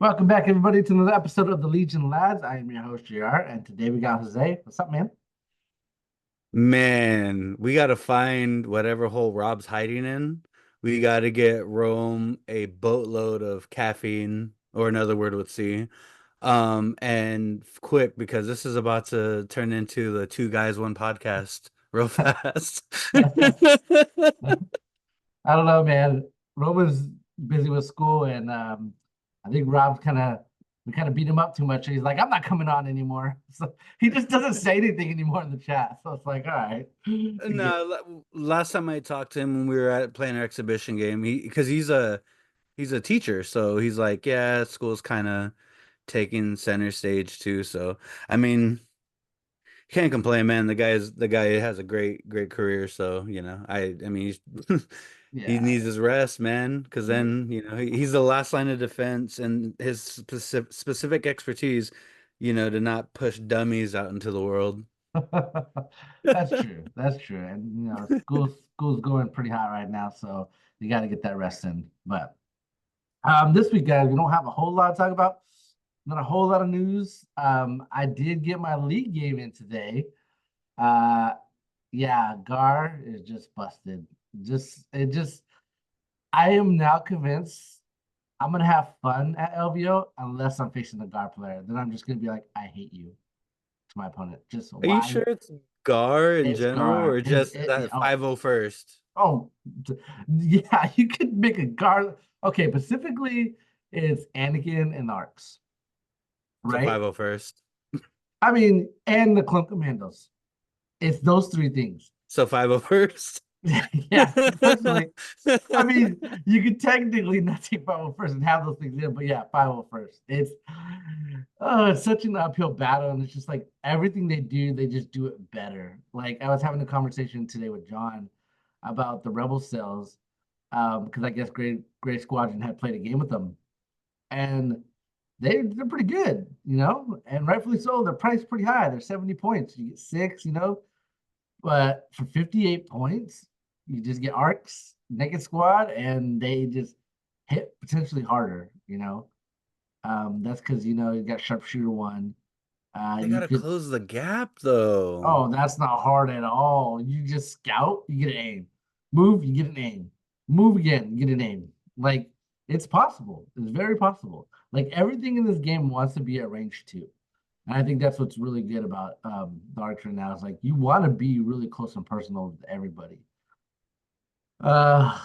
Welcome back, everybody, to another episode of the Legion Lads. I am your host, JR, and today we got Jose. What's up, man? Man, we got to find whatever hole Rob's hiding in. We got to get Rome a boatload of caffeine, or another word with C. And quick because this is about to turn into the two guys, one podcast real fast. I don't know, man. Roman's busy with school, and I think Rob's we kind of beat him up too much. He's like, I'm not coming on anymore. So he just doesn't say anything anymore in the chat. So it's like, all right. No, last time I talked to him when we were at playing our exhibition game, because he's a teacher, so he's like, yeah, school's kind of taking center stage too. So I mean, can't complain, man. The guy has a great career. So I mean, he Yeah. needs his rest, man. Because Yeah. then he's the last line of defense, and his specific expertise, to not push dummies out into the world. That's true. That's true. And school's going pretty hot right now, so you got to get that rest in. But this week, guys, we don't have a whole lot to talk about. Not a whole lot of news. I did get my league game in today. Uh, yeah, Gar is just busted. I am now convinced I'm gonna have fun at LVO unless I'm facing a Gar player. Then I'm just gonna be like, I hate you to my opponent. Just Are you why? sure it's Gar in It's general, Gar. or just that Oh, 501st? oh, yeah. You could make a Gar. Okay, specifically, it's Anakin and the Arcs, So right? 501st. I mean, and the Clone Commandos. It's those three things. So 501st. Yeah, unfortunately. I mean, you could technically not take 501st and have those things in, but yeah, 501st. It's such an uphill battle, and it's just like everything they do, they just do it better. Like I was having a conversation today with John about the Rebel cells, because I guess Gray Squadron had played a game with them, and they're pretty good, and rightfully so. They're priced pretty high. They're 70 points. You get six. But for 58 points, you just get arcs, naked squad, and they just hit potentially harder. That's because you got sharpshooter one. They You gotta could close the gap though. Oh, that's not hard at all. You just scout, you get an aim. Move, you get an aim. Move again, you get an aim. Like it's possible. It's very possible. Like everything in this game wants to be at range two. And I think that's what's really good about the archer now is like you want to be really close and personal with everybody. Uh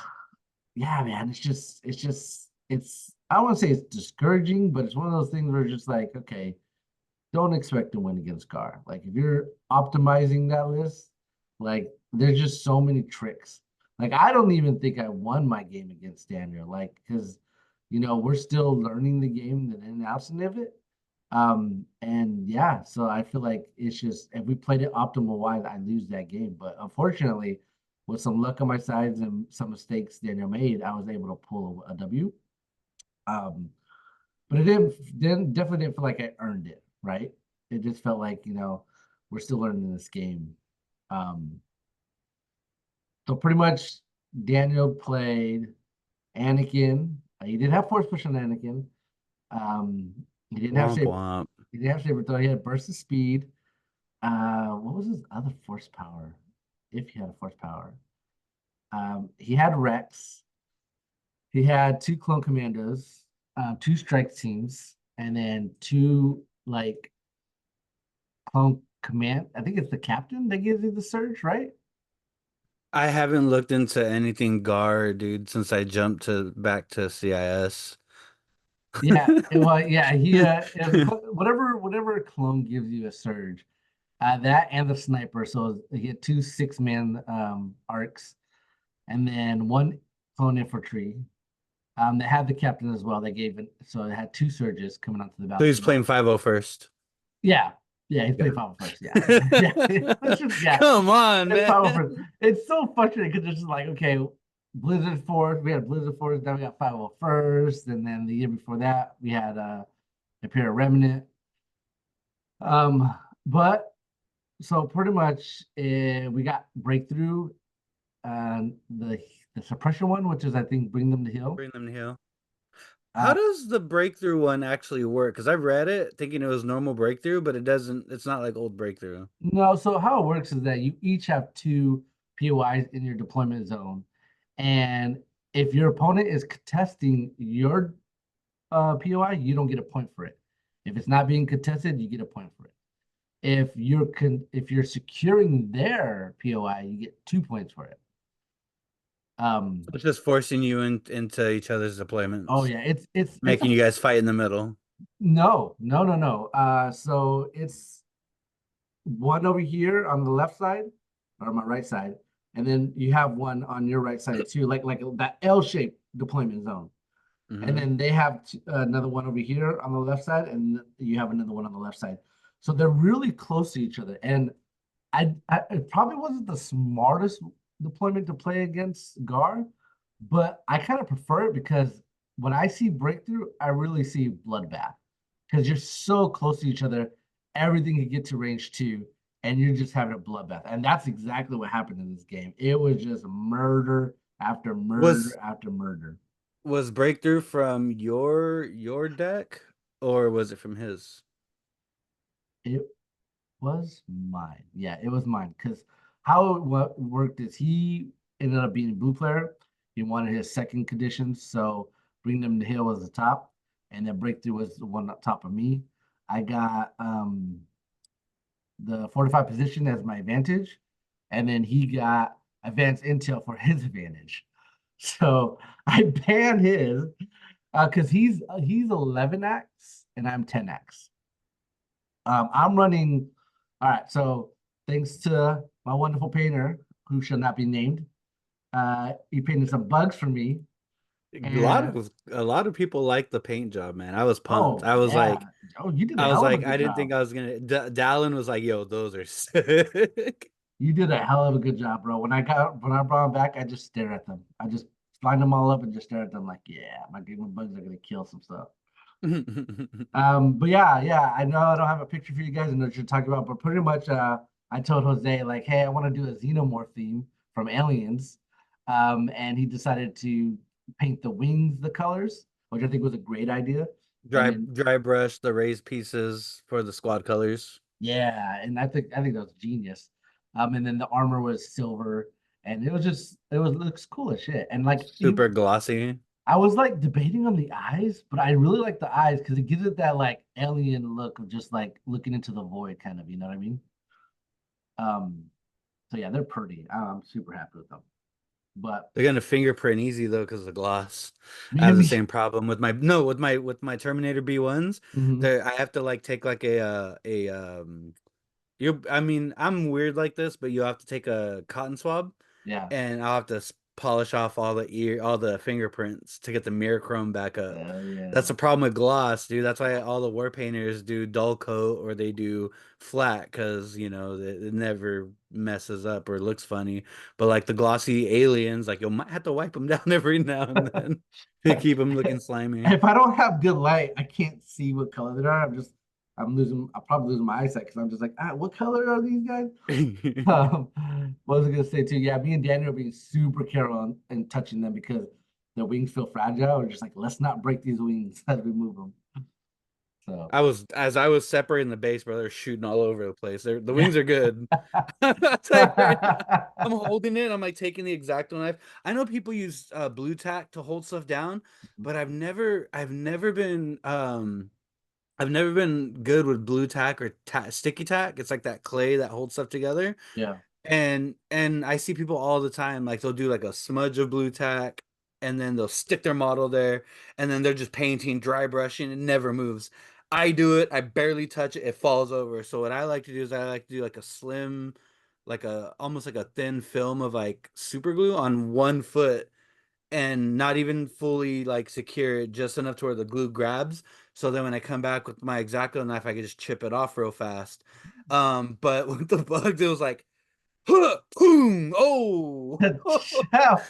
yeah, man, it's I don't want to say it's discouraging, but it's one of those things where it's just like, okay, don't expect to win against Gar. Like if you're optimizing that list, like there's just so many tricks. Like I don't even think I won my game against Daniel, like because we're still learning the game, the in and outs of it. And yeah, so I feel like it's just if we played it optimal wise, I lose that game. But unfortunately, with some luck on my sides and some mistakes Daniel made, I was able to pull a W. Um, but it didn't definitely didn't feel like I earned it, right? It just felt like, we're still learning this game. Um, so pretty much Daniel played Anakin. He didn't have force push on Anakin. Um, he didn't have Womp saber. womp. He didn't have saber throw. He had burst of speed. What was his other force power? If he had a force power, he had Rex. He had two clone commandos, two strike teams, and then two like clone command. I think it's the captain that gives you the surge, right? I haven't looked into anything Gar, dude, since I jumped to back to CIS. Yeah. Well, yeah. He whatever clone gives you a surge, that and the sniper. So he had two six-man arcs, and then one clone infantry. That had the captain as well. They gave it so it had two surges coming onto the So he's battlefield. playing 501st. Yeah, yeah, he's Yeah. playing Final first. Yeah, yeah. It's just yeah, Come on, it's man. Final first. It's so frustrating because it's just like okay, Blizzard Force. We had Blizzard Force. Then we got 501st, and then the year before that we had Imperial Remnant. Um, but so pretty much we got breakthrough, the suppression one, which is I think bring them to heal. Bring them to heal. How Uh, does the breakthrough one actually work? Because I read it thinking it was normal breakthrough, but it doesn't. It's not like old breakthrough. no, so how it works is that you each have two POIs in your deployment zone, and if your opponent is contesting your POI, you don't get a point for it. If it's not being contested, you get a point for it. If you're securing their POI, you get 2 points for it. Um, It's just forcing you into each other's oh deployments, yeah, it's making a you guys fight in the middle. no. So it's one over here on the left side or my right side, and then you have one on your right side too, like that L-shaped deployment zone. And Hmm. then they have another one over here on the left side, and you have another one on the left side. So they're really close to each other. And I it probably wasn't the smartest deployment to play against Gar, but I kind of prefer it because when I see breakthrough, I really see bloodbath because you're so close to each other, everything can get to range two, and you're just having a bloodbath. And that's exactly what happened in this game. It was just murder after murder Was after murder. was breakthrough from your deck, or was it from his? It was mine. Yeah, it was mine. Because how what worked is he ended up being a blue player. He wanted his second condition, so bring them to hill was the top, and then breakthrough was the one on top of me. I got the fortified position as my advantage, and then he got advanced intel for his advantage. So I banned his because he's 11x and I'm 10x. I'm running. All right. So thanks to my wonderful painter, who shall not be named, he painted some bugs for me. And A lot of people like the paint job, man. I was pumped. oh yeah, oh you did a I was hell of a like, good I didn't job. think I was gonna. Dallin was like, "Yo, those are sick." You did a hell of a good job, bro. When I brought them back, I just stare at them. I just line them all up and just stare at them like, yeah, my game of bugs are gonna kill some stuff. But yeah, I know I don't have a picture for you guys and what you're talking about, but pretty much I told Jose like, hey, I want to do a xenomorph theme from Aliens. And he decided to paint the wings the colors, which I think was a great idea. And then Dry brush the raised pieces for the squad colors. yeah, and I think that was genius. And then the armor was silver, and it was looks cool as shit. And like even Super glossy. I was like debating on the eyes, but I really like the eyes because it gives it that like alien look of just like looking into the void, kind of. You know what I mean? Um, so yeah, they're pretty. I'm super happy with them. But They're gonna fingerprint easy though because of the gloss. I me have and the me, same problem with my no with my Terminator B1s. mhm, There I have to like take like you I mean I'm weird like this, but you have to take a cotton swab yeah, and I'll have to polish off all the fingerprints to get the mirror chrome back up. hell That's yeah. the problem with gloss, dude. That's why all the war painters do dull coat or they do flat because you know it never messes up or looks funny. But like the glossy aliens, like you might have to wipe them down every now and then to keep them looking slimy. If I don't have good light, I can't see what color they are. I'm probably losing my eyesight because I'm just like, what color are these guys? Um, what was I gonna say too? Yeah, me and Daniel are being super careful and touching them because their wings feel fragile. We're just like, let's not break these wings as we move them. So I was as I was separating the base, bro, they're shooting all over the place. The yeah. wings are good. I'll tell you right now. I'm holding it. I'm like taking the X-Acto knife. I know people use blue tack to hold stuff down, but I've never been good with blue tack or sticky tack. It's like that clay that holds stuff together. Yeah. And I see people all the time, like they'll do like a smudge of blue tack and then they'll stick their model there and then they're just painting, dry brushing, it never moves. I do it, I barely touch it, it falls over. So what I like to do is I like to do like a slim, like a almost like a thin film of like super glue on one foot and not even fully like secure it, just enough to where the glue grabs. So then when I come back with my X-Acto knife, I can just chip it off real fast. But with the bugs, it was like huh, boom, oh. Oh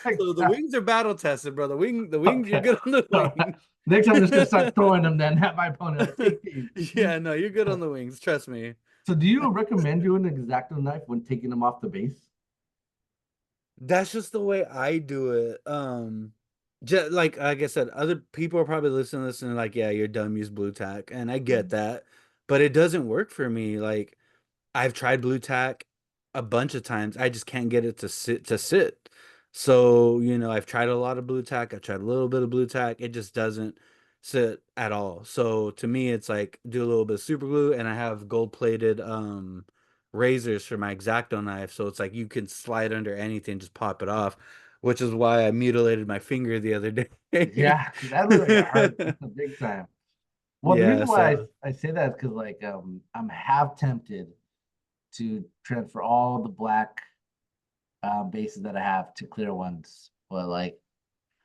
my So the God. wings are battle tested, bro. The wings, you're Okay. good on the All right. wing. Next time I'm just gonna start throwing them then at my opponent. Like, take these. Yeah, no, you're good on the wings. Trust me. So do you recommend doing an X-Acto knife when taking them off the base? That's just the way I do it. just like I said, other people are probably listening to this and like, yeah, you're dumb, use blue tack, and I get that, but it doesn't work for me. Like I've tried blue tack a bunch of times. I just can't get it to sit. So, I've tried a lot of blue tack. I've tried a little bit of blue tack. It just doesn't sit at all. So to me, it's like do a little bit of super glue, and I have gold-plated razors for my X-Acto knife. So it's like you can slide under anything, just pop it off, which is why I mutilated my finger the other day. Yeah, that looks like it hurt big time. Well, the Yeah, reason why so I say that is because like I'm half tempted to transfer all the black bases that I have to clear ones, but like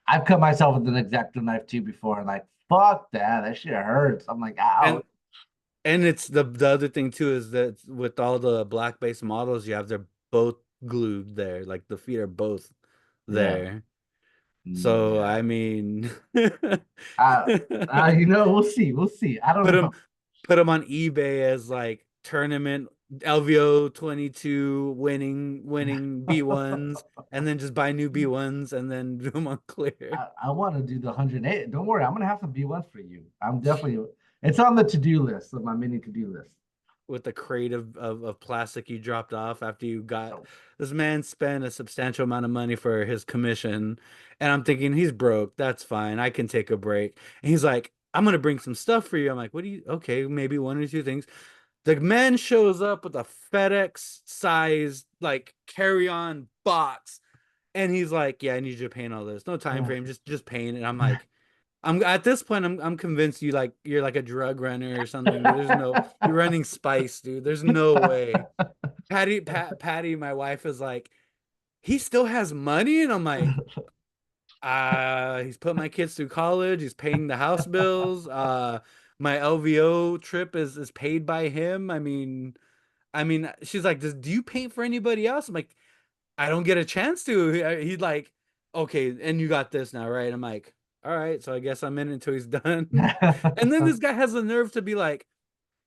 I've cut myself with an X-Acto knife too before, and like fuck that, that shit hurts. I'm like, ow. and And it's the other thing too is that with all the black base models you have, they're both glued there. Like the feet are both Yeah, there. So yeah. I mean, Uh, we'll see, we'll see. I don't put them know. put them on eBay as like tournament LVO 22 winning B1s, and then just buy new B1s and then do them on clear. I want to do the 108. Don't worry, I'm gonna have some B1s for you. I'm definitely. It's on the to-do list of my mini to-do list. With the crate of plastic you dropped off after you got So, this man spent a substantial amount of money for his commission, and I'm thinking he's broke, that's fine, I can take a break. And he's like, I'm gonna bring some stuff for you. I'm like, what do you, okay, maybe one or two things. The man shows up with a FedEx size like carry-on box, and he's like, yeah, I need you to paint all this, no time frame, just paint it. I'm like, I'm at this point, I'm convinced you're like a drug runner or something. You're running spice, dude. There's no way. Patty, my wife is like, he still has money, and I'm like, he's put my kids through college. He's paying the house bills. My LVO trip is paid by him. I mean, she's like, do you paint for anybody else? I'm like, I don't get a chance to. He'd like, okay, and you got this now, right? I'm like, all right, so I guess I'm in until he's done. And then this guy has the nerve to be like,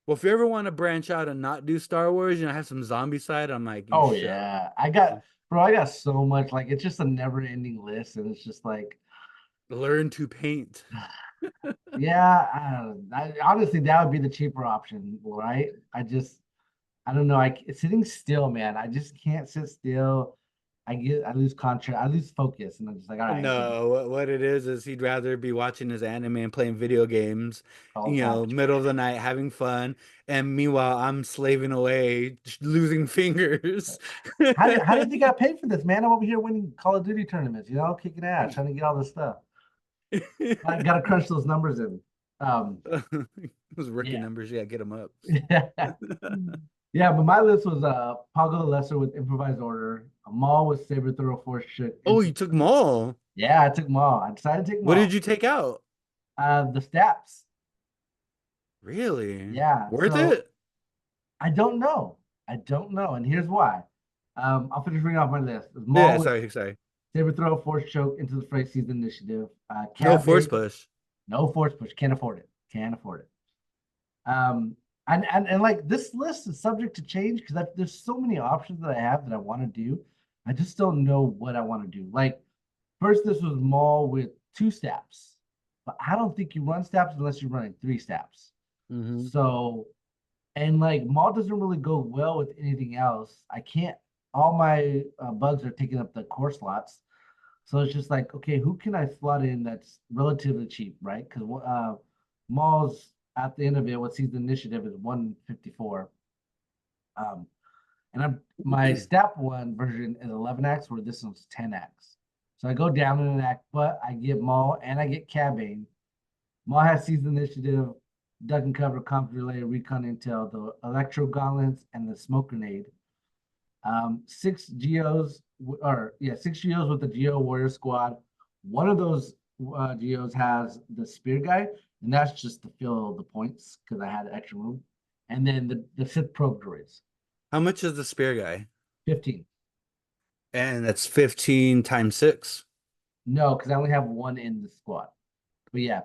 well, if you ever want to branch out and not do Star Wars, have some zombie side. I'm like, you oh shut up. yeah, I got, bro. I got so much. Like it's just a never-ending list, and it's just like, Learn to paint. yeah. Honestly, that would be the cheaper option, right? I don't know. Sitting still, man. I just can't sit still. I lose contrast. I lose focus, and I'm just like, all right, good. No, what it is he'd rather be watching his anime and playing video games, All the time. middle of the night having fun. And meanwhile, I'm slaving away, losing fingers. How do you think I paid for this, man? I'm over here winning Call of Duty tournaments, kicking ass, trying to get all this stuff. I gotta crunch those numbers in. Um, Those rookie yeah. numbers, yeah, get them up. Yeah, but my list was Pago the Lesser with improvised order, a Maul with saber throw force shit Oh, into you took them all. yeah, I took Maul. I decided to take What did Maul. you take out? The steps. Really? Yeah, Worth so it? I don't know. I don't know, and here's why. I'll finish reading off my list. It's Maul Yeah, with sorry. saber throw force choke into the phrase season initiative. No Cat force bait, push. no force push. Can't afford it. Can't afford it. Um, and like this list is subject to change because there's so many options that I have that I want to do. I just don't know what I want to do. Like first, this was Maul with two steps, but I don't think you run steps unless you're running three steps. Hmm. So and like Maul doesn't really go well with anything else. I can't. All my bugs are taking up the core slots. So it's just like, okay, who can I slot in that's relatively cheap, right? Because Maul's at the end of it, what season initiative is 154. Um, and my step one version is 11x, where this one's 10x. So I go down in an act, but I get Maul and I get Cabane. Maul has season initiative, duck and cover, comp relay, recon intel, the electro gauntlets, and the smoke grenade. Six Geos, or yeah, six Geos with the Geo Warrior Squad. One of those Geos has the Spear Guy, and that's just to fill the points because I had extra room. And then the Sith Probe droids, How much is the spear guy? 15. And that's 15 times 6. No, because I only have one in the squad. But yeah,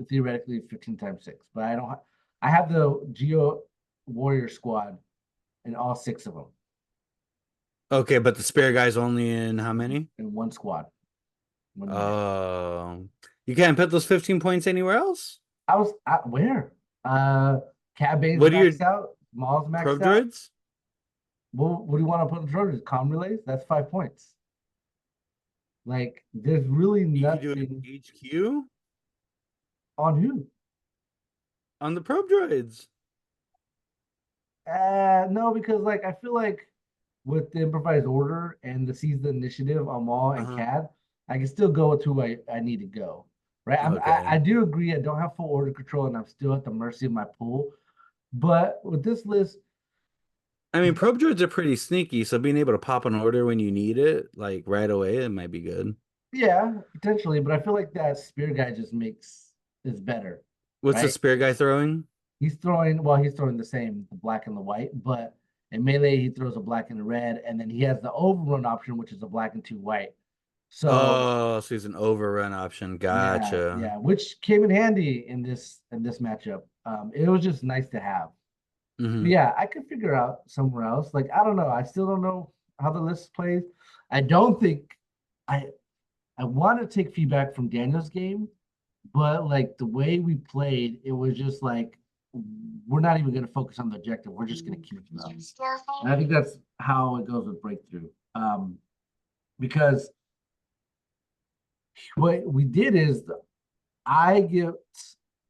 theoretically 15 times six. But I don't. I have the Geo Warrior Squad in all six of them Okay, but the spear guy's only in how many? in one squad. when you get. Oh, you can't put those 15 points anywhere else? I was at where? Uh, Cad Bane's What are your maxed out. Maul's probe maxed out. droids? What do you want to put in Trojans? Com relays? That's 5 points. Like, there's really You could do an nothing HQ on who. on the probe droids. No, because like I feel like with the improvised order and the seize the initiative on Maul and Uh-huh. CAD, I can still go with who I need to go. Right. I Okay. do agree I don't have full order control and I'm still at the mercy of my pool. But with this list, I mean, probe droids are pretty sneaky, so being able to pop an order when you need it, like right away, it might be good. yeah, potentially, but I feel like that spear guy just makes is better, What's the right? spear guy throwing? He's throwing the same, the black and the white, but in melee he throws a black and a red, and then he has the overrun option, which is a black and two white. So Oh, so he's an overrun option. yeah, Gotcha. yeah, which came in handy in this matchup. It was just nice to have. But Hmm. yeah, I could figure out somewhere else. Like I don't know, I still don't know how the list plays. I don't think I I want to take feedback from Daniel's game, but like the way we played, it was just like we're not even going to focus on the objective. We're just going to keep them. And I think that's how it goes with breakthrough. Because what we did is I get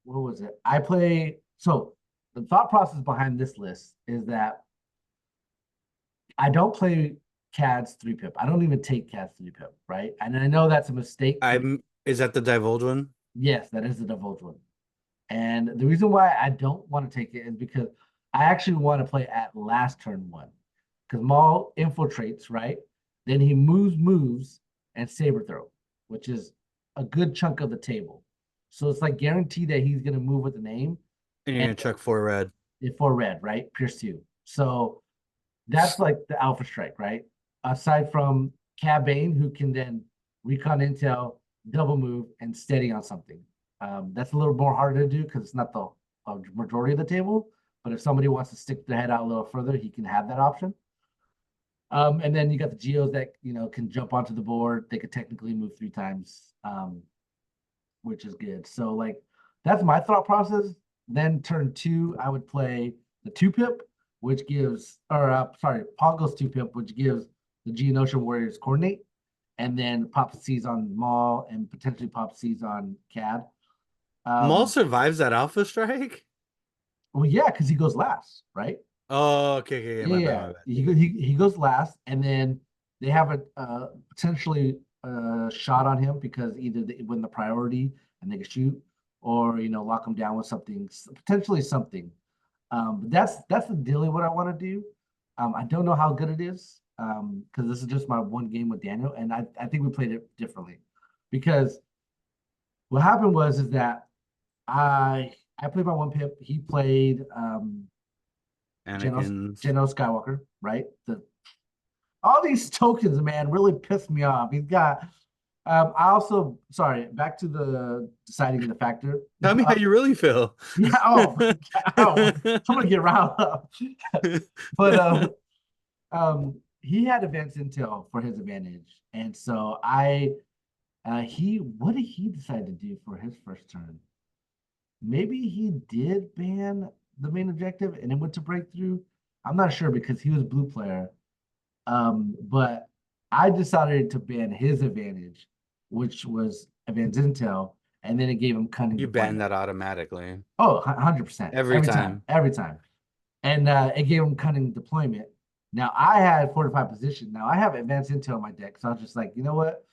what was it? I play so the thought process behind this list is that I don't play CAD's 3-pip. I don't even take CAD's 3-pip, right? And I know that's a mistake. I'm is that the divulge one? Yes, that is the divulge one. And the reason why I don't want to take it is because I actually want to play at last turn one. Because Maul infiltrates, right? Then he moves, and saber throw, which is a good chunk of the table. So it's like guaranteed that he's going to move with the name And you're and gonna chuck 4 red. for red, right? Pierce two. So that's like the alpha strike, right? Aside from Cad Bane, who can then recon intel, double move, and steady on something. That's a little more harder to do because it's not the majority of the table. But if somebody wants to stick their head out a little further, he can have that option. And then you got the geos that can jump onto the board. They could technically move 3 times, which is good. So like that's my thought process. Then turn two, I would play the 2-pip, which gives, or sorry, Pongo's 2-pip, which gives the Geonosian Warriors coordinate, and then pop C's on Maul and potentially pop C's on CAD. Maul Um, survives that alpha strike? well, yeah, because he goes last, right? Oh, okay, okay, okay. Yeah, My bad, yeah. my bad. He goes last, and then they have a potentially shot on him because either they win the priority and they can shoot, or lock him down with something, potentially something. But that's the deal what I want to do. I don't know how good it is because this is just my one game with Daniel, and I think we played it differently because what happened was is that I played my 1-pip. He played Genos Anakin's. Genos Skywalker, right? All these tokens, man, really pissed me off. He's got. I also sorry. Back to the deciding the factor. Tell me how you really feel. Yeah. Oh, oh, I'm gonna get riled up. But he had advanced intel for his advantage, and so he what did he decide to do for his first turn? Maybe he did ban the main objective and it went to breakthrough. I'm not sure because he was blue player. But I decided to ban his advantage, which was advanced intel, and then it gave him cunning You ban deployment. that automatically. Oh, 100%. Every Every time. time. Every time. And it gave him cunning deployment. Now I had fortified position. Now I have advanced intel on my deck. So I was just like, you know what?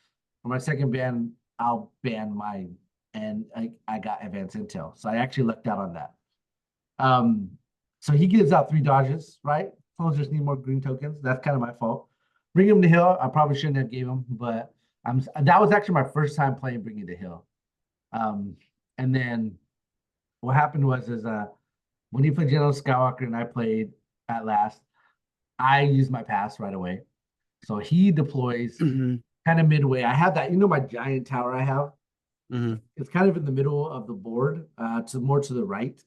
For my second ban, I'll ban mine. And I got advanced intel. So I actually lucked out on that. Um, so he gives out 3 dodges, right? Soldiers need more green tokens. That's kind of my fault. Bring him to hill. I probably shouldn't have gave him, but that was actually my first time playing Bring Him to Hill. Um, and then what happened was is when he played General Skywalker and I played at last, I used my pass right away. So he deploys Hmm. kind of midway. I have that, my giant tower I have. Hmm. It's kind of in the middle of the board, to more to the right,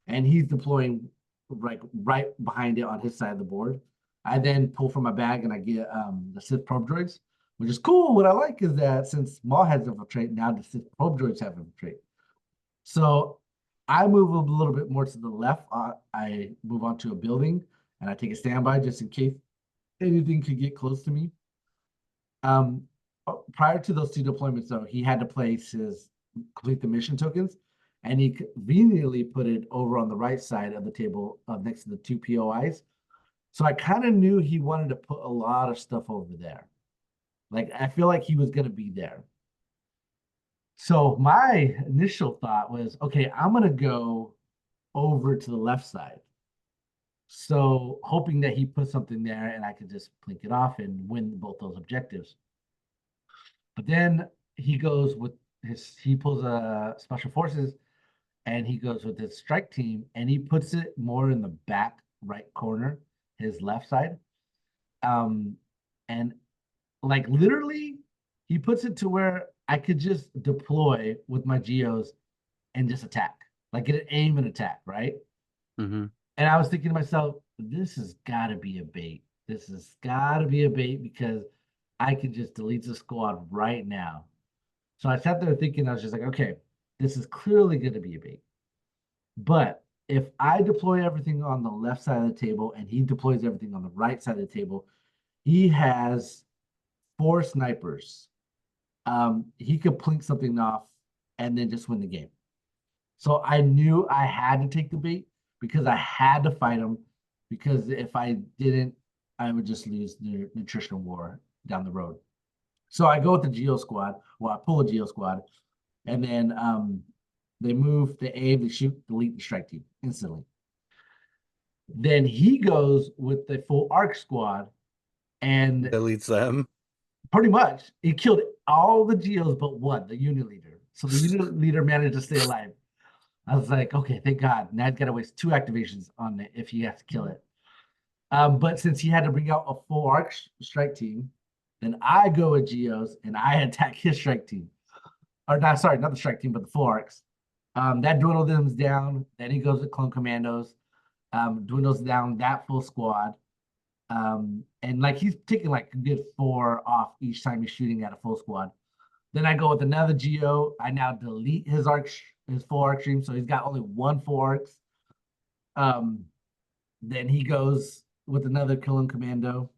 and he's deploying right behind it on his side of the board. I then pull from my bag and I get the Sith probe droids. which is cool. What I like is that since Maul has infiltrate, now the Sith probe droids have infiltrate. So I move a little bit more to the left. I move onto a building and I take a standby just in case anything could get close to me. Um, Prior to those two deployments, though, he had to place his complete the mission tokens, and he conveniently put it over on the right side of the table, next to the two POIs. So I kind of knew he wanted to put a lot of stuff over there. Like I feel like he was gonna be there. So my initial thought was, okay, I'm gonna go over to the left side. So hoping that he put something there and I could just blink it off and win both those objectives. But then he goes with he pulls a special forces and he goes with his strike team and he puts it more in the back right corner, his left side. Um, and like literally, he puts it to where I could just deploy with my geos and just attack, like get an aim and attack, right? Mm-hmm. And I was thinking to myself, this has got to be a bait. This has got to be a bait because I could just delete the squad right now. So I sat there thinking, I was just like, okay, this is clearly going to be a bait. But if I deploy everything on the left side of the table and he deploys everything on the right side of the table, he has four snipers. He could plink something off and then just win the game. So I knew I had to take the bait because I had to fight him. Because if I didn't, I would just lose the nutritional war down the road. So I go with the Geo squad. Well, I pull a Geo squad, and then they move, they aim, they shoot, delete, and strike team instantly. Then he goes with the full arc squad, and Deletes them. pretty much he killed all the Geos but one, the unit leader. So the unit leader managed to stay alive. I was like, okay, thank God. Now I've got to waste two activations on it if he has to kill it. But since he had to bring out a full arc strike team, then I go with Geos and I attack his strike team. Or not, sorry, not the strike team, but the full arcs. That dwindles them down. Then he goes with clone commandos, dwindles down that full squad. And like he's taking like a good four off each time he's shooting at a full squad. Then I go with another Geo. I now delete his arc, his full arc stream, so he's got only one full arcs. Um, then he goes with another killing commando,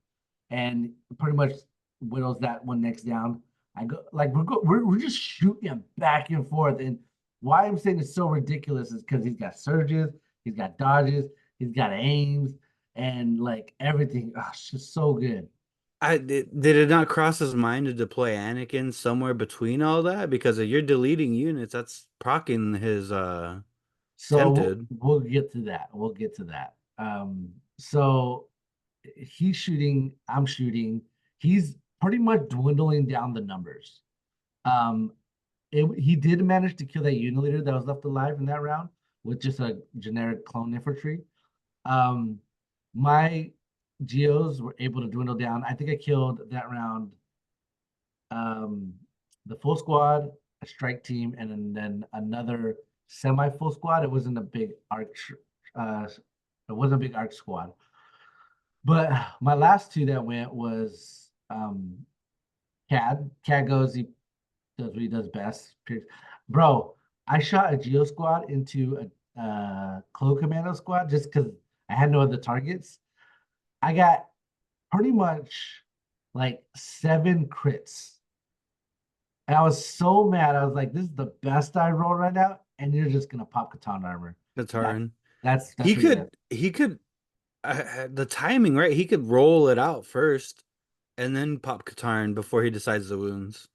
and pretty much whittles that one next down. I go like we're just shooting him back and forth, and why I'm saying it's so ridiculous is because he's got surges, he's got dodges, he's got aims, and like everything. Oh, it's just so good. Did it not cross his mind to deploy Anakin somewhere between all that? Because if you're deleting units, that's procking his So tempted. we'll get to that. We'll get to that. So he's shooting, I'm shooting. He's pretty much dwindling down the numbers. Um, he did manage to kill that unit leader that was left alive in that round with just a generic clone infantry. Um, my geos were able to dwindle down. I think I killed that round um, the full squad, a strike team, and then another semi full squad. It wasn't a big arc. It wasn't a big arc squad. But my last two that went was Cad. Cad goes. He does what he does best. Bro, I shot a Geo squad into a Clo Commando squad just because I had no other targets. I got pretty much like 7 crits. And I was so mad. I was like, this is the best I roll right now, and you're just gonna pop Catan armor. That's That hard. that's what he does. He could the timing, right? He could roll it out first and then pop Katarn before he decides the wounds.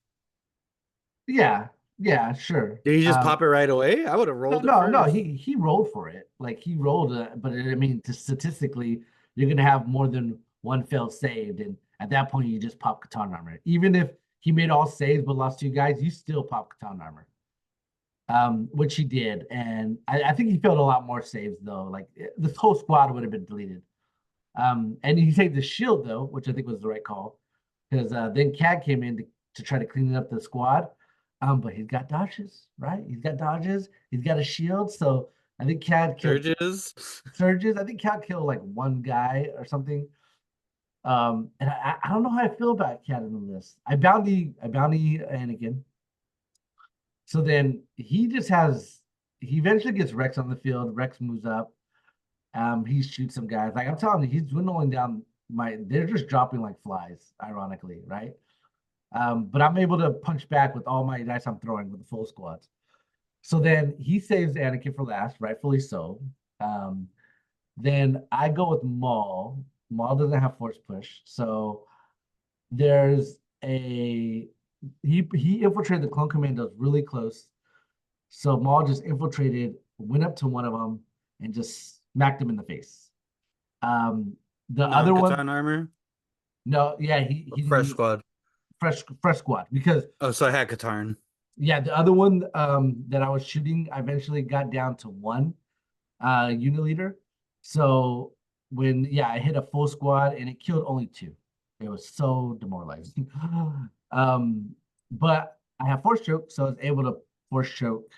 Yeah, yeah, sure. Did he just pop it right away? I would have No, rolled it no, no. first. He rolled for it. Like he rolled it, but I mean, statistically, you're gonna have more than one fail saved, and at that point, you just pop Catan armor. Even if he made all saves but lost two guys, you still pop Catan armor. Which he did, and I think he failed a lot more saves though. Like this whole squad would have been deleted. And he saved the shield though, which I think was the right call, because then Cad came in to try to clean up the squad. But he's got dodges, right? He's got dodges. He's got a shield, so I think Cad killed Surges. surges. I think Cad killed like one guy or something. And I don't know how I feel about Cat in the list. I bounty Anakin. So then he eventually gets Rex on the field. Rex moves up. He shoots some guys. Like I'm telling you, he's dwindling down they're just dropping like flies, ironically, right? But I'm able to punch back with all my dice I'm throwing with the full squads. So then he saves Anakin for last, rightfully so. Um, then I go with Maul. Maul doesn't have force push, so there's a he infiltrated the clone commandos really close. So Maul just infiltrated, went up to one of them, and just smacked him in the face. Um, the other one, Non-Catan armor no, yeah, or he didn't fresh use squad? fresh squad because Oh, so I had Katarn. yeah, the other one that I was shooting, I eventually got down to one unit leader. So when I hit a full squad and it killed only two. It was so demoralizing. um, but I have force choke, so I was able to force choke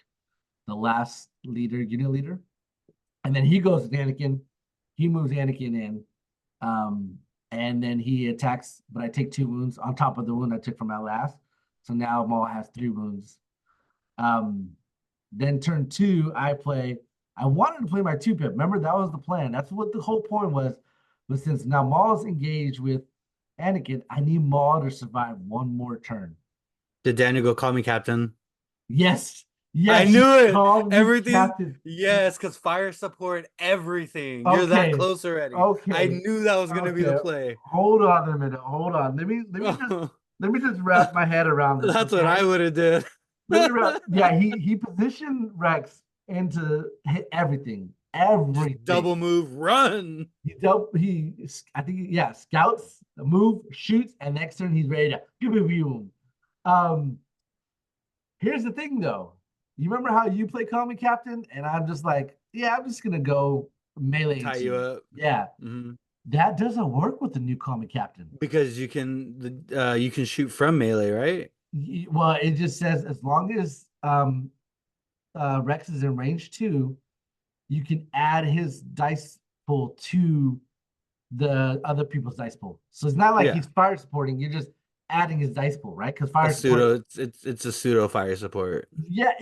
the last unit leader. And then he goes to Anakin. He moves Anakin in. Um, and then he attacks, but I take 2 wounds on top of the wound I took from my last. So now Maul has 3 wounds. Um, then turn two, I wanted to play my 2-pip. Remember, that was the plan. That's what the whole point was. But since now Maul's engaged with Anakin, I need Maul to survive one more turn. Did Daniel go call me captain? Yes, I yes, he knew it. called me Everything. captain. Yes, because fire support everything. You're that Okay, close already. I okay, knew that was gonna be the okay. play. Hold on a minute. Hold on. Let me just wrap my head around this. That's what Okay. I would have did. Let me wrap. Yeah, he positioned Rex into hit everything, Just everything. double move, run. I think yeah, scouts, move, shoots, and next turn he's ready to give a view. Um, here's the thing though. You remember how you play Call Me Captain? And I'm just like, yeah, I'm just gonna go melee Tie into you you. up. Yeah, Hmm. that doesn't work with the new Call Me Captain. Because you can shoot from melee, right? Well, it just says as long as Rex is in range 2, you can add his dice pool to the other people's dice pool. So it's not like Yeah. he's fire supporting. You're just adding his dice pool, right? Because A fire support. pseudo it's a pseudo fire support. Yeah,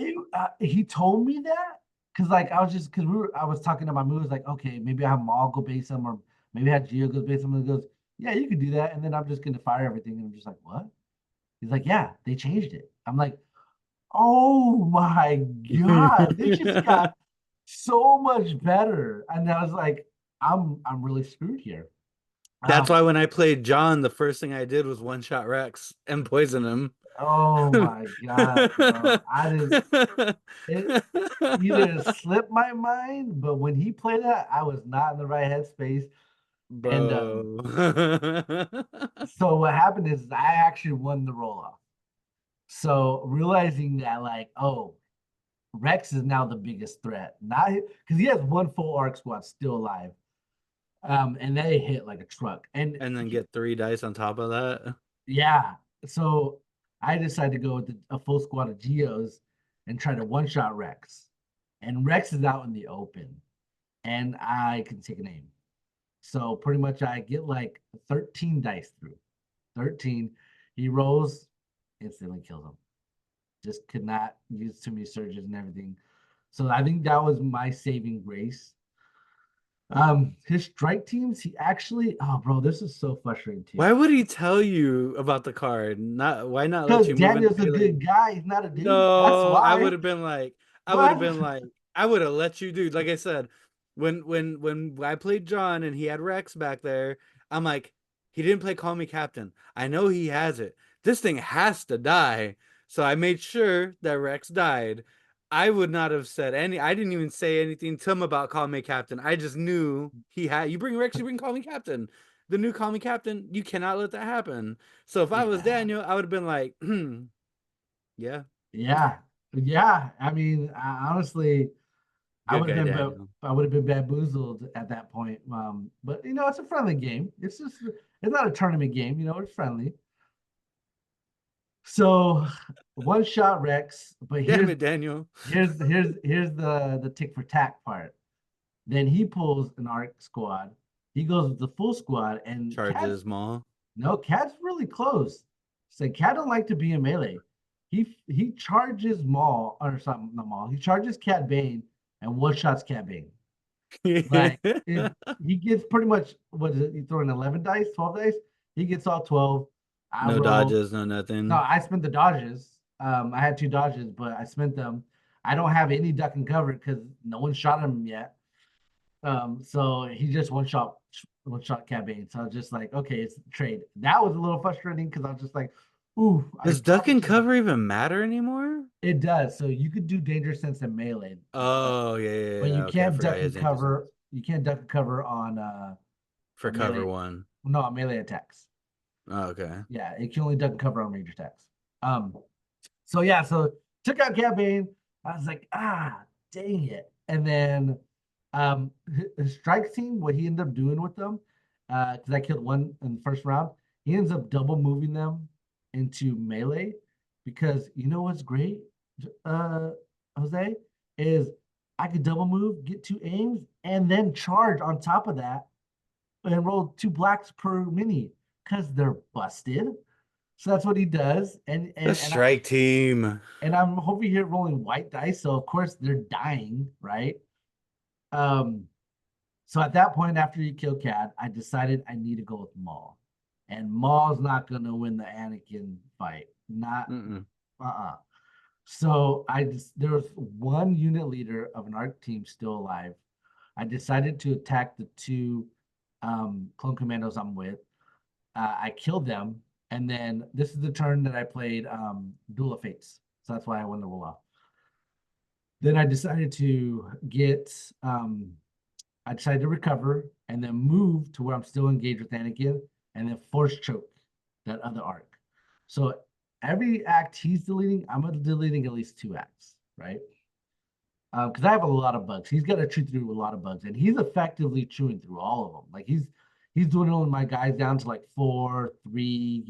he told me that because like I was just because I was talking to my moves like okay maybe I have Maul go base him or maybe I have Geo go base him and he goes yeah you can do that and then I'm just gonna fire everything and I'm just like what? He's like yeah they changed it. I'm like oh my god they just got so much better and I was like I'm really screwed here. That's Um, why when I played John, the first thing I did was one shot Rex and poison him. oh my god, bro. I didn't it either slipped my mind, but when he played that, I was not in the right headspace. And Bro. so what happened is I actually won the roll off. So realizing that, like, oh, Rex is now the biggest threat, not because he has one full arc squad still alive. And they hit like a truck. And And then get 3 dice on top of that. yeah, so I decided to go with a full squad of Geos and try to one shot Rex. And Rex is out in the open, and I can take an aim. So pretty much I get like 13 dice through. 13. He rolls, instantly kills him. Just could not use too many surges and everything. So I think that was my saving grace. His strike teams, he actually, oh bro, this is so frustrating too. Why would he tell you about the card? Not why not let Because you move in Daniel's a melee? good guy, he's not a dude. That's No, I would why. have been like, What? I would have let you do. Like I said, when I played John and he had Rex back there, I'm like, he didn't play Call Me Captain. I know he has it. This thing has to die. So I made sure that Rex died. I would not have said any. I didn't even say anything to him about Call Me Captain. I just knew he had. You bring Rex, you bring Call Me Captain. The new Call Me Captain. You cannot let that happen. So if I was Yeah. Daniel, I would have been like, yeah. Yeah. Yeah. I mean, honestly, Good guy, Daniel. I would have been bamboozled at that point. But it's a friendly game. It's not a tournament game, it's friendly. So one shot Rex, but Damn it, Daniel. here's the tick for tack part. Then he pulls an arc squad He goes with the full squad, and Cat's Charges Maul. no, Cat's really close. So Cat don't like to be in melee. He charges Maul or something, not Maul. He charges Cat Bane and one shots Cat Bane. Like it, he gets pretty much what is it? You throw in 11 dice, 12 dice. He gets all 12. I No roll. dodges, no No, nothing. I spent the dodges. I had two dodges, but I spent them. I don't have any duck and cover because no one shot him yet. So he just one shot Cat Bane. So I was just like, okay, it's trade. That was a little frustrating because I was just like, ooh, I Does duck probably and should have. cover even matter anymore? It does. So you could do danger sense and melee, Oh yeah, yeah, but yeah. you Okay, I can't forgot duck his and danger cover. sense You can't duck and cover on for a cover melee. one. No, on melee attacks. Oh, okay. Yeah, it can only duck and cover on range attacks. So yeah, so took out Cat Bane. I was like, dang it. And then his strike team, what he ended up doing with them, because I killed one in the first round, he ends up double moving them into melee because you know what's great, uh, Jose, is I could double move, get two aims, and then charge on top of that and roll two blacks per mini because they're busted. So that's what he does. And The and and I, strike team. and I'm over here rolling white dice, so of course they're dying, right? Um, so at that point, after you kill Cad, I decided I need to go with Maul, and Maul's not gonna win the Anakin fight, not Mm-mm. uh-uh. So I just there was one unit leader of an ARC team still alive. I decided to attack the two clone commandos I'm with. I killed them, and then this is the turn that I played Duel of Fates. So that's why I won the roll off. Then I decided to get I decided to recover and then move to where I'm still engaged with Anakin and then force choke that other arc. So every act he's deleting, I'm deleting at least two acts, right? Because I have a lot of bugs. He's got to chew through a lot of bugs, and he's effectively chewing through all of them. Like he's doing all my guys down to like 4, 3,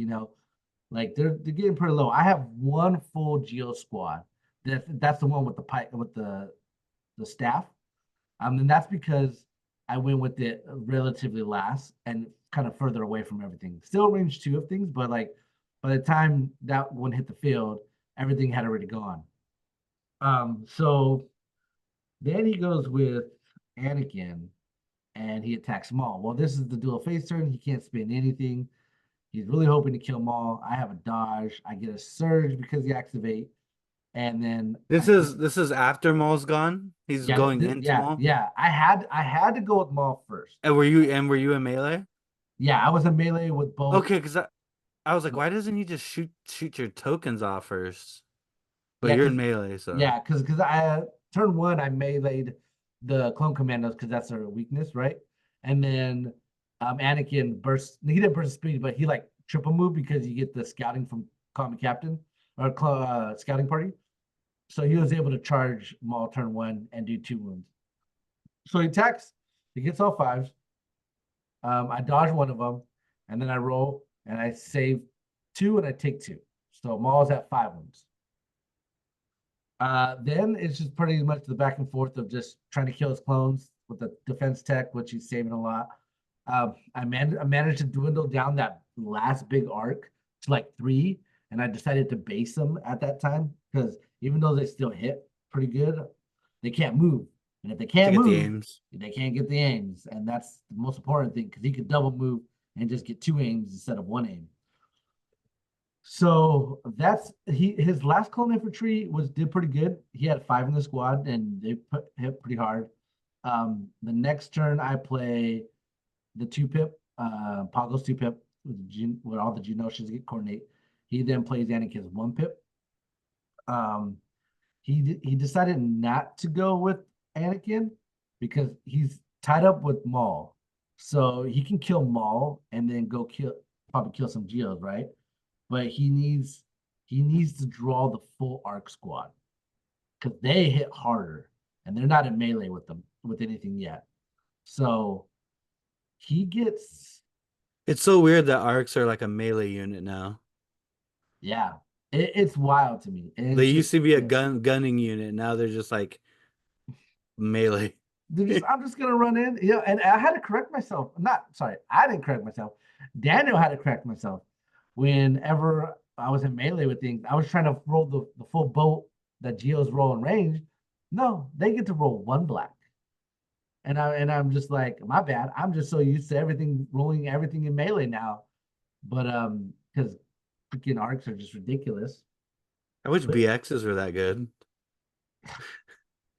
like they're getting pretty low. I have one full Geo squad. That's the one with the pipe with the staff. And that's because I went with it relatively last and kind of further away from everything. Still range two of things, but like by the time that one hit the field, everything had already gone. So then he goes with Anakin and he attacks Maul. Well, this is the dual face turn. He can't spin anything. He's really hoping to kill Maul. I have a dodge. I get a surge because he activate, and then This is after Maul's gone. He's going into Maul. yeah. I had to go with Maul first. And were you in melee? Yeah, I was in melee with both. Okay, because I was like, why doesn't he just shoot your tokens off first? But Yeah, you're in because melee, so yeah, because I turn one I meleeed the clone commandos because that's their weakness, right? And then Anakin burst. He didn't burst speed, but he like triple move because you get the scouting from common captain or scouting party. So he was able to charge Maul turn one and do two wounds. So he attacks. He gets all fives. I dodge one of them, and then I roll and I save two and I take two. So Maul's at five wounds. Then it's just pretty much the back and forth of just trying to kill his clones with the defense tech, which he's saving a lot. I managed to dwindle down that last big arc to like three, and I decided to base them at that time because even though they still hit pretty good, they can't move. And if they to can't get the move, aims. they can't get the aims. And that's the most important thing because he could double move and just get two aims instead of one aim. So that's his last clone infantry did pretty good. He had five in the squad and they hit pretty hard. The next turn I play the two pip, Pago's two pip with all the Geonosians get coordinate. He then plays Anakin's one pip. Um, he decided not to go with Anakin because he's tied up with Maul, so he can kill Maul and then go probably kill some Geos, right? But he needs to draw the full arc squad because they hit harder and they're not in melee with anything yet. So he gets It's so weird that arcs are like a melee unit now. yeah, it's wild to me. And They it's used just to be a yeah. gunning unit. Now they're just like melee. I'm just gonna run in. Yeah, and I had to correct myself. Not sorry, I didn't correct myself. Daniel had to correct myself. Whenever I was in melee with things, I was trying to roll the full boat that Geos roll in range. No, they get to roll one black. And I'm just like, my bad. I'm just so used to everything rolling everything in melee now. But because freaking arcs are just ridiculous. I wish But BXs were that good.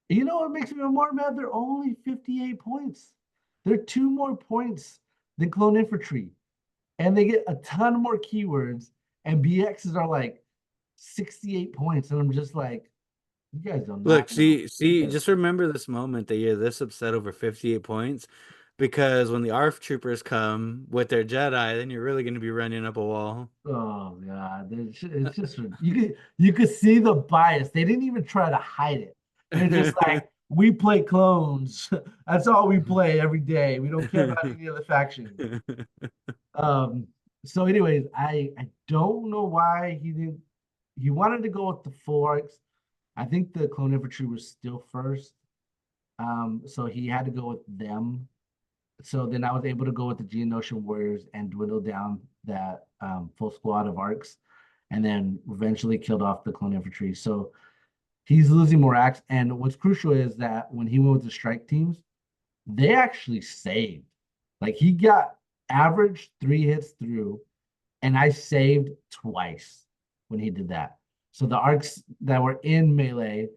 you know what makes me more mad? They're only 58 points. They're 2 more points than clone infantry. And they get a ton more keywords. And BXs are like 68 points. And I'm just like, you guys do Look, not know. see, just remember this moment that you're this upset over 58 points because when the ARF troopers come with their Jedi, then you're really going to be running up a wall. Oh god, it's just you could see the bias. They didn't even try to hide it. They're just like, we play clones. That's all we play every day. We don't care about any other faction. Um, so anyways, I don't know why he didn't. He wanted to go with the forks. I think the clone infantry was still first. So he had to go with them. So then I was able to go with the Geonosian Warriors and dwindle down that full squad of arcs, and then eventually killed off the clone infantry. So he's losing more acts. And what's crucial is that when he went with the strike teams, they actually saved. Like he got average 3 hits through, and I saved twice when he did that. So the arcs that were in melee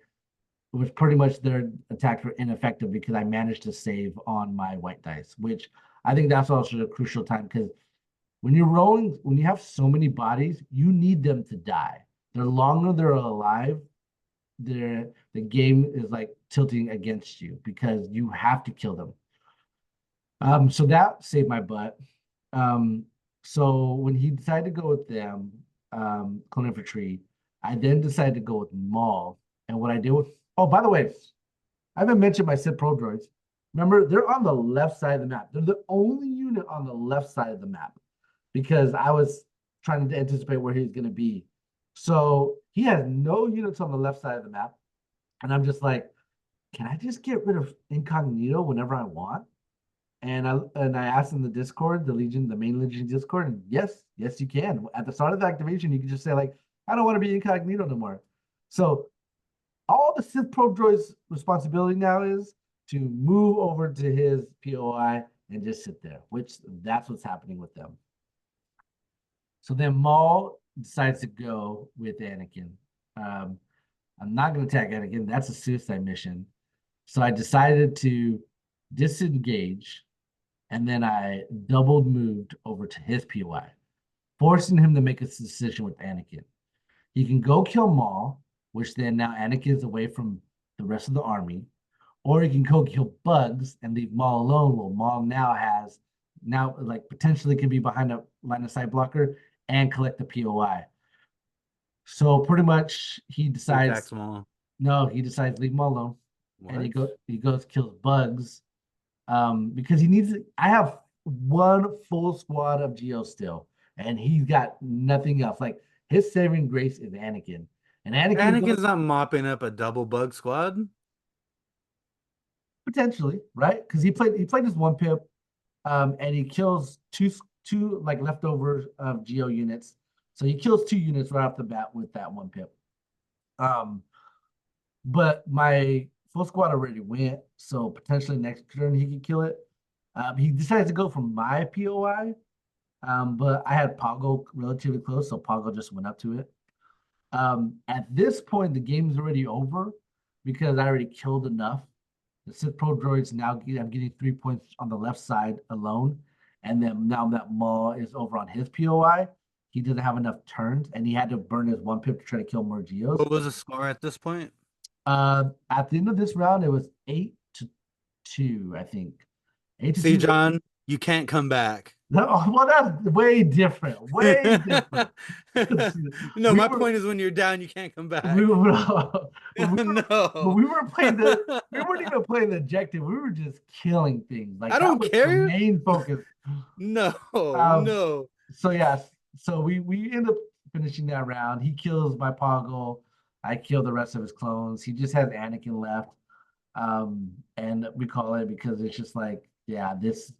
was pretty much their attacks were ineffective because I managed to save on my white dice, which I think that's also a crucial time because when you're rolling, when you have so many bodies, you need them to die. The longer they're alive, the game is like tilting against you because you have to kill them. So that saved my butt. Um, so when he decided to go with them, clone infantry, I then decided to go with Maul. And what I did with, oh, by the way, I haven't mentioned my Sid Pro droids. Remember, they're on the left side of the map. They're the only unit on the left side of the map because I was trying to anticipate where he's going to be. So he has no units on the left side of the map. And I'm just like, can I just get rid of incognito whenever I want? And I asked in the Discord, the main Legion Discord, and yes, you can. At the start of the activation, you can just say like, I don't want to be incognito no more. So all the Sith Probe Droid's responsibility now is to move over to his POI and just sit there, which that's what's happening with them. So then Maul decides to go with Anakin. Um, I'm not going to attack Anakin. That's a suicide mission. So I decided to disengage, and then I doubled moved over to his POI, forcing him to make a decision with Anakin. He can go kill Maul, which then now Anakin is away from the rest of the army, or he can go kill Bugs and leave Maul alone. Well, Maul now like potentially can be behind a line of sight blocker and collect the POI. So pretty much he He decides attacks them all. no, he decides to leave Maul alone, and What? he goes kills Bugs because he needs. I have one full squad of Geo still, and he's got nothing else. Like his saving grace is Anakin, and Anakin goes Anakin's not mopping up a double bug squad. potentially right because he played his one pip, and he kills two like leftovers of Geo units, so he kills 2 units right off the bat with that one pip. Um, but my full squad already went, so potentially next turn he could kill it. He decides to go for my POI. But I had Poggle relatively close, so Poggle just went up to it. At this point, the game's already over because I already killed enough. The Sith Pro droids now I'm getting 3 points on the left side alone, and then now that Maul is over on his POI, he doesn't have enough turns, and he had to burn his one pip to try to kill more Geos. What was the score at this point? At the end of this round, it was 8-2, I think. Eight to See, two. John, you can't come back. No, well, that's way different. Way different. No, we my were point is when you're down, you can't come we back. were when we were when No, we were playing the we weren't even playing the objective. We were just killing things. Like I that don't was the care. main focus. No, Um. no. So yes. So we end up finishing that round. He kills my Poggle. I kill the rest of his clones. He just has Anakin left. And we call it because it's just like, yeah, this.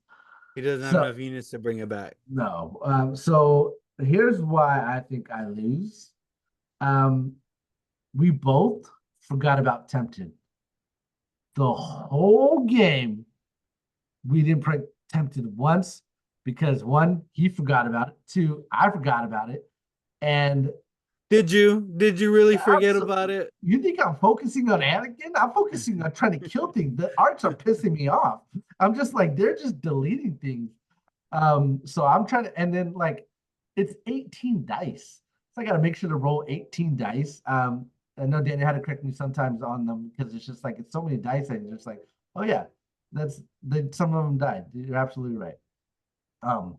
He doesn't have So enough units to bring it back. no. So here's why I think I lose. Um, we both forgot about tempted the whole game. We didn't play tempted once because one, he forgot about it. Two, I forgot about it. And Did you? Did you really forget absolutely, about it? you think I'm focusing on Anakin? I'm focusing on trying to kill things. The arts are pissing me off. I'm just like, they're just deleting things. So I'm trying to, and then like it's 18 dice. So I got to make sure to roll 18 dice. I know Daniel had to correct me sometimes on them because it's just like it's so many dice and it's just like, oh yeah, some of them died. You're absolutely right. Um,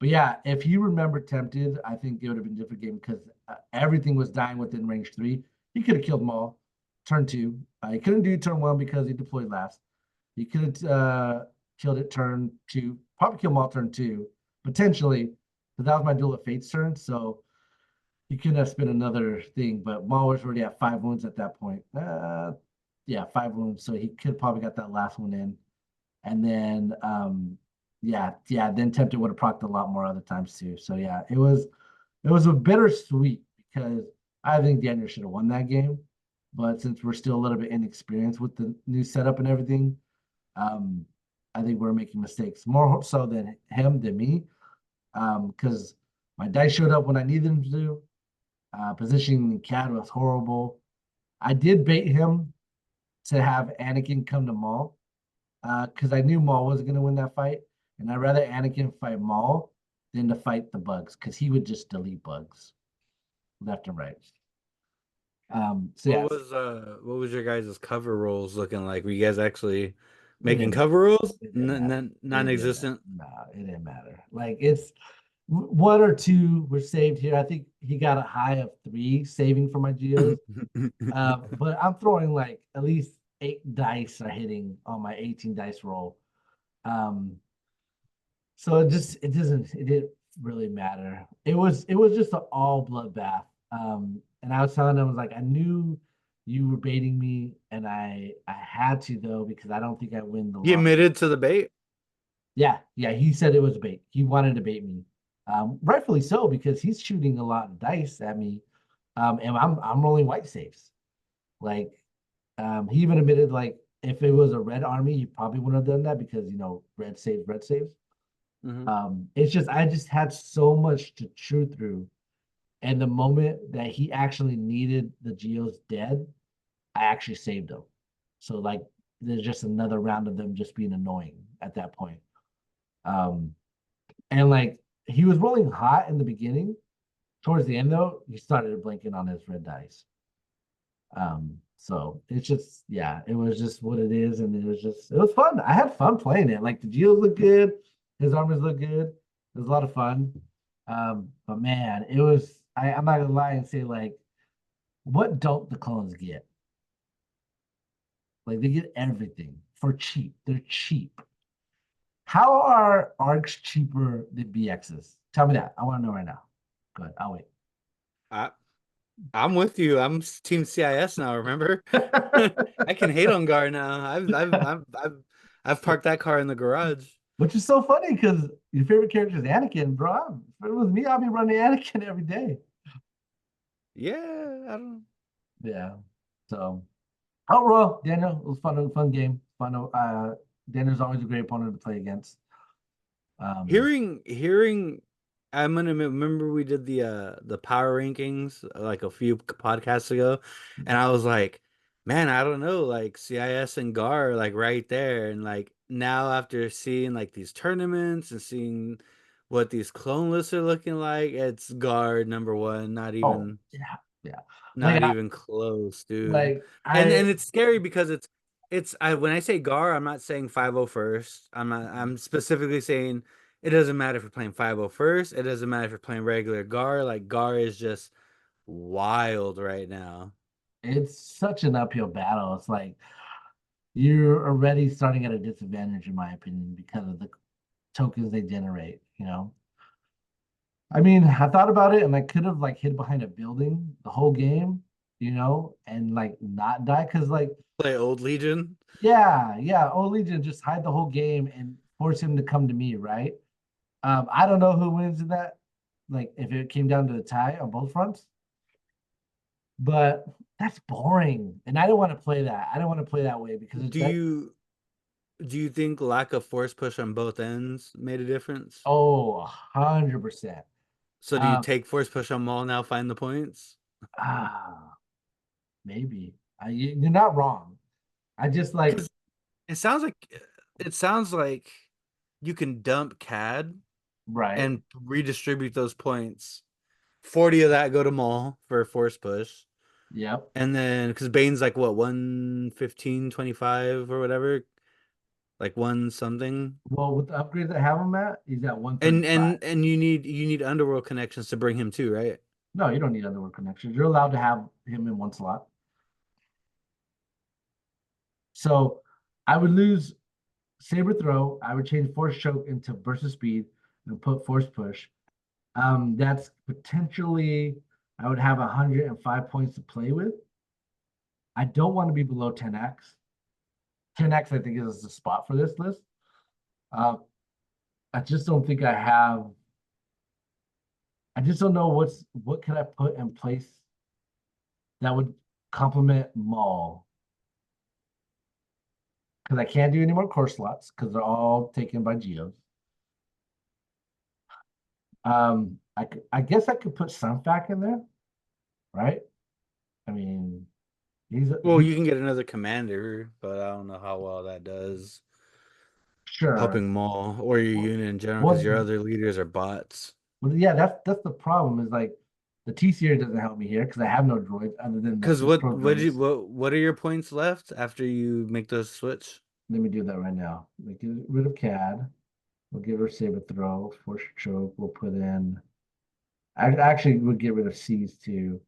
but yeah, if you remember Tempted, I think it would have been a different game because everything was dying within range three. He could have killed them all. Turn two. He couldn't do turn one because he deployed last. He could have killed it turn two. Probably kill them all turn two. Potentially. But that was my Duel of Fates turn. So he couldn't have spent another thing. But Maul was already at 5 wounds at that point. Yeah, 5 wounds. So he could probably got that last one in. And then then Tempted would have procced a lot more other times too. So yeah, it was a bittersweet because I think Daniel should have won that game. But since we're still a little bit inexperienced with the new setup and everything, I think we're making mistakes more so than him than me. Because my dice showed up when I needed them to. Positioning the cat was horrible. I did bait him to have Anakin come to Maul because I knew Maul was going to win that fight, and I'd rather Anakin fight Maul than to fight the bugs because he would just delete bugs left and right. So yes, What was your guys' cover rolls looking like? Were you guys actually it making didn't cover rolls? it didn't matter. It didn't matter. Non-existent. No, it didn't matter. Like it's one or two were saved here. I think he got a high of three saving for my geos. But I'm throwing like at least 8 dice are hitting on my 18 dice roll. Um, So it didn't really matter. It was just an all bloodbath. And I was telling them I was like I knew you were baiting me, and I had to though because I don't think I win the He long. admitted to the bait. Yeah, yeah. He said it was a bait. He wanted to bait me, rightfully so because he's shooting a lot of dice at me, and I'm rolling white saves. Like, he even admitted like if it was a red army, he probably wouldn't have done that because red saves, red saves. Hmm. It's just I just had so much to chew through. And the moment that he actually needed the Geos dead, I actually saved him. So like there's just another round of them just being annoying at that point. Um, and like he was rolling hot in the beginning. Towards the end though, he started blinking on his red dice. So it's just yeah, it was just what it is, and it was fun. I had fun playing it. Like the Geos look good, his armors look good. It was a lot of fun. But man, I'm not gonna lie and say like, what don't the clones get? Like they get everything for cheap. They're cheap. How are arcs cheaper than BXs? Tell me that. I want to know right now. Good. I'll wait. I I'm with you. I'm Team CIS now. Remember, I can hate on Gar now. I've parked that car in the garage. Which is so funny because your favorite character is Anakin, bro. If it was me, I'll be running Anakin every day. Yeah, I don't. Yeah. So overall, Daniel, it was fun game. Daniel's always a great opponent to play against. Um, Hearing, I'm gonna remember we did the power rankings like a few podcasts ago, and I was like, man, I don't know, like CIS and GAR like right there, and like now after seeing like these tournaments and seeing what these clone lists are looking like, it's GAR number one, oh yeah, yeah. Like not I even close, dude. like And I it's scary because it's I when I say Gar, I'm not saying 501st. I'm specifically saying it doesn't matter if you're playing 501st. It doesn't matter if you're playing regular Gar. Like Gar is just wild right now. it's such an uphill battle. It's like you're already starting at a disadvantage, in my opinion, because of the tokens they generate. I mean, I thought about it and I could have like hid behind a building the whole game, and like not die. Because like, Play Old Legion. yeah, yeah, old Legion just hide the whole game and force him to come to me, right? I don't know who wins in that. Like, if it came down to a tie on both fronts, but that's boring, and I don't want to play that. I don't want to play that way because Do that. you do you think lack of force push on both ends made a difference? Oh, 100%. So do you Um, take force push on Maul now, find the points? ah, maybe. You're not wrong. I just like, Because it sounds like you can dump CAD right. and redistribute those points. 40 of that go to Maul for a force push. Yep. And then because Bane's like what, 115, 25 or whatever, like one something. Well, with the upgrades I have him at, he's at And 135. and and you need underworld connections to bring him too, right? No, you don't need underworld connections. You're allowed to have him in one slot. So I would lose Saber Throw. I would change Force Choke into Burst of Speed and put Force Push. That's potentially, I would have 105 points to play with. I don't want to be below 10x. 10x, I think, is the spot for this list. Uh, I just don't think I have. I just don't know what can I put in place that would complement Maul, because I can't do any more core slots because they're all taken by Geos. I guess I could put Sunfac in there, right? I mean, Well, he's you can get another commander, but I don't know how well that does sure. helping Maul or your Well, unit in general because well, your other leaders are bots. yeah, that's the problem. Is like the T series doesn't help me here because I have no droids other than the Because Super what Pro what did you, droids. what are your points left after you make those switch? Let me do that right now. Like, get rid of CAD. We'll get rid of Saber Throw, Force Choke. We'll put in. I actually would get rid of C's too.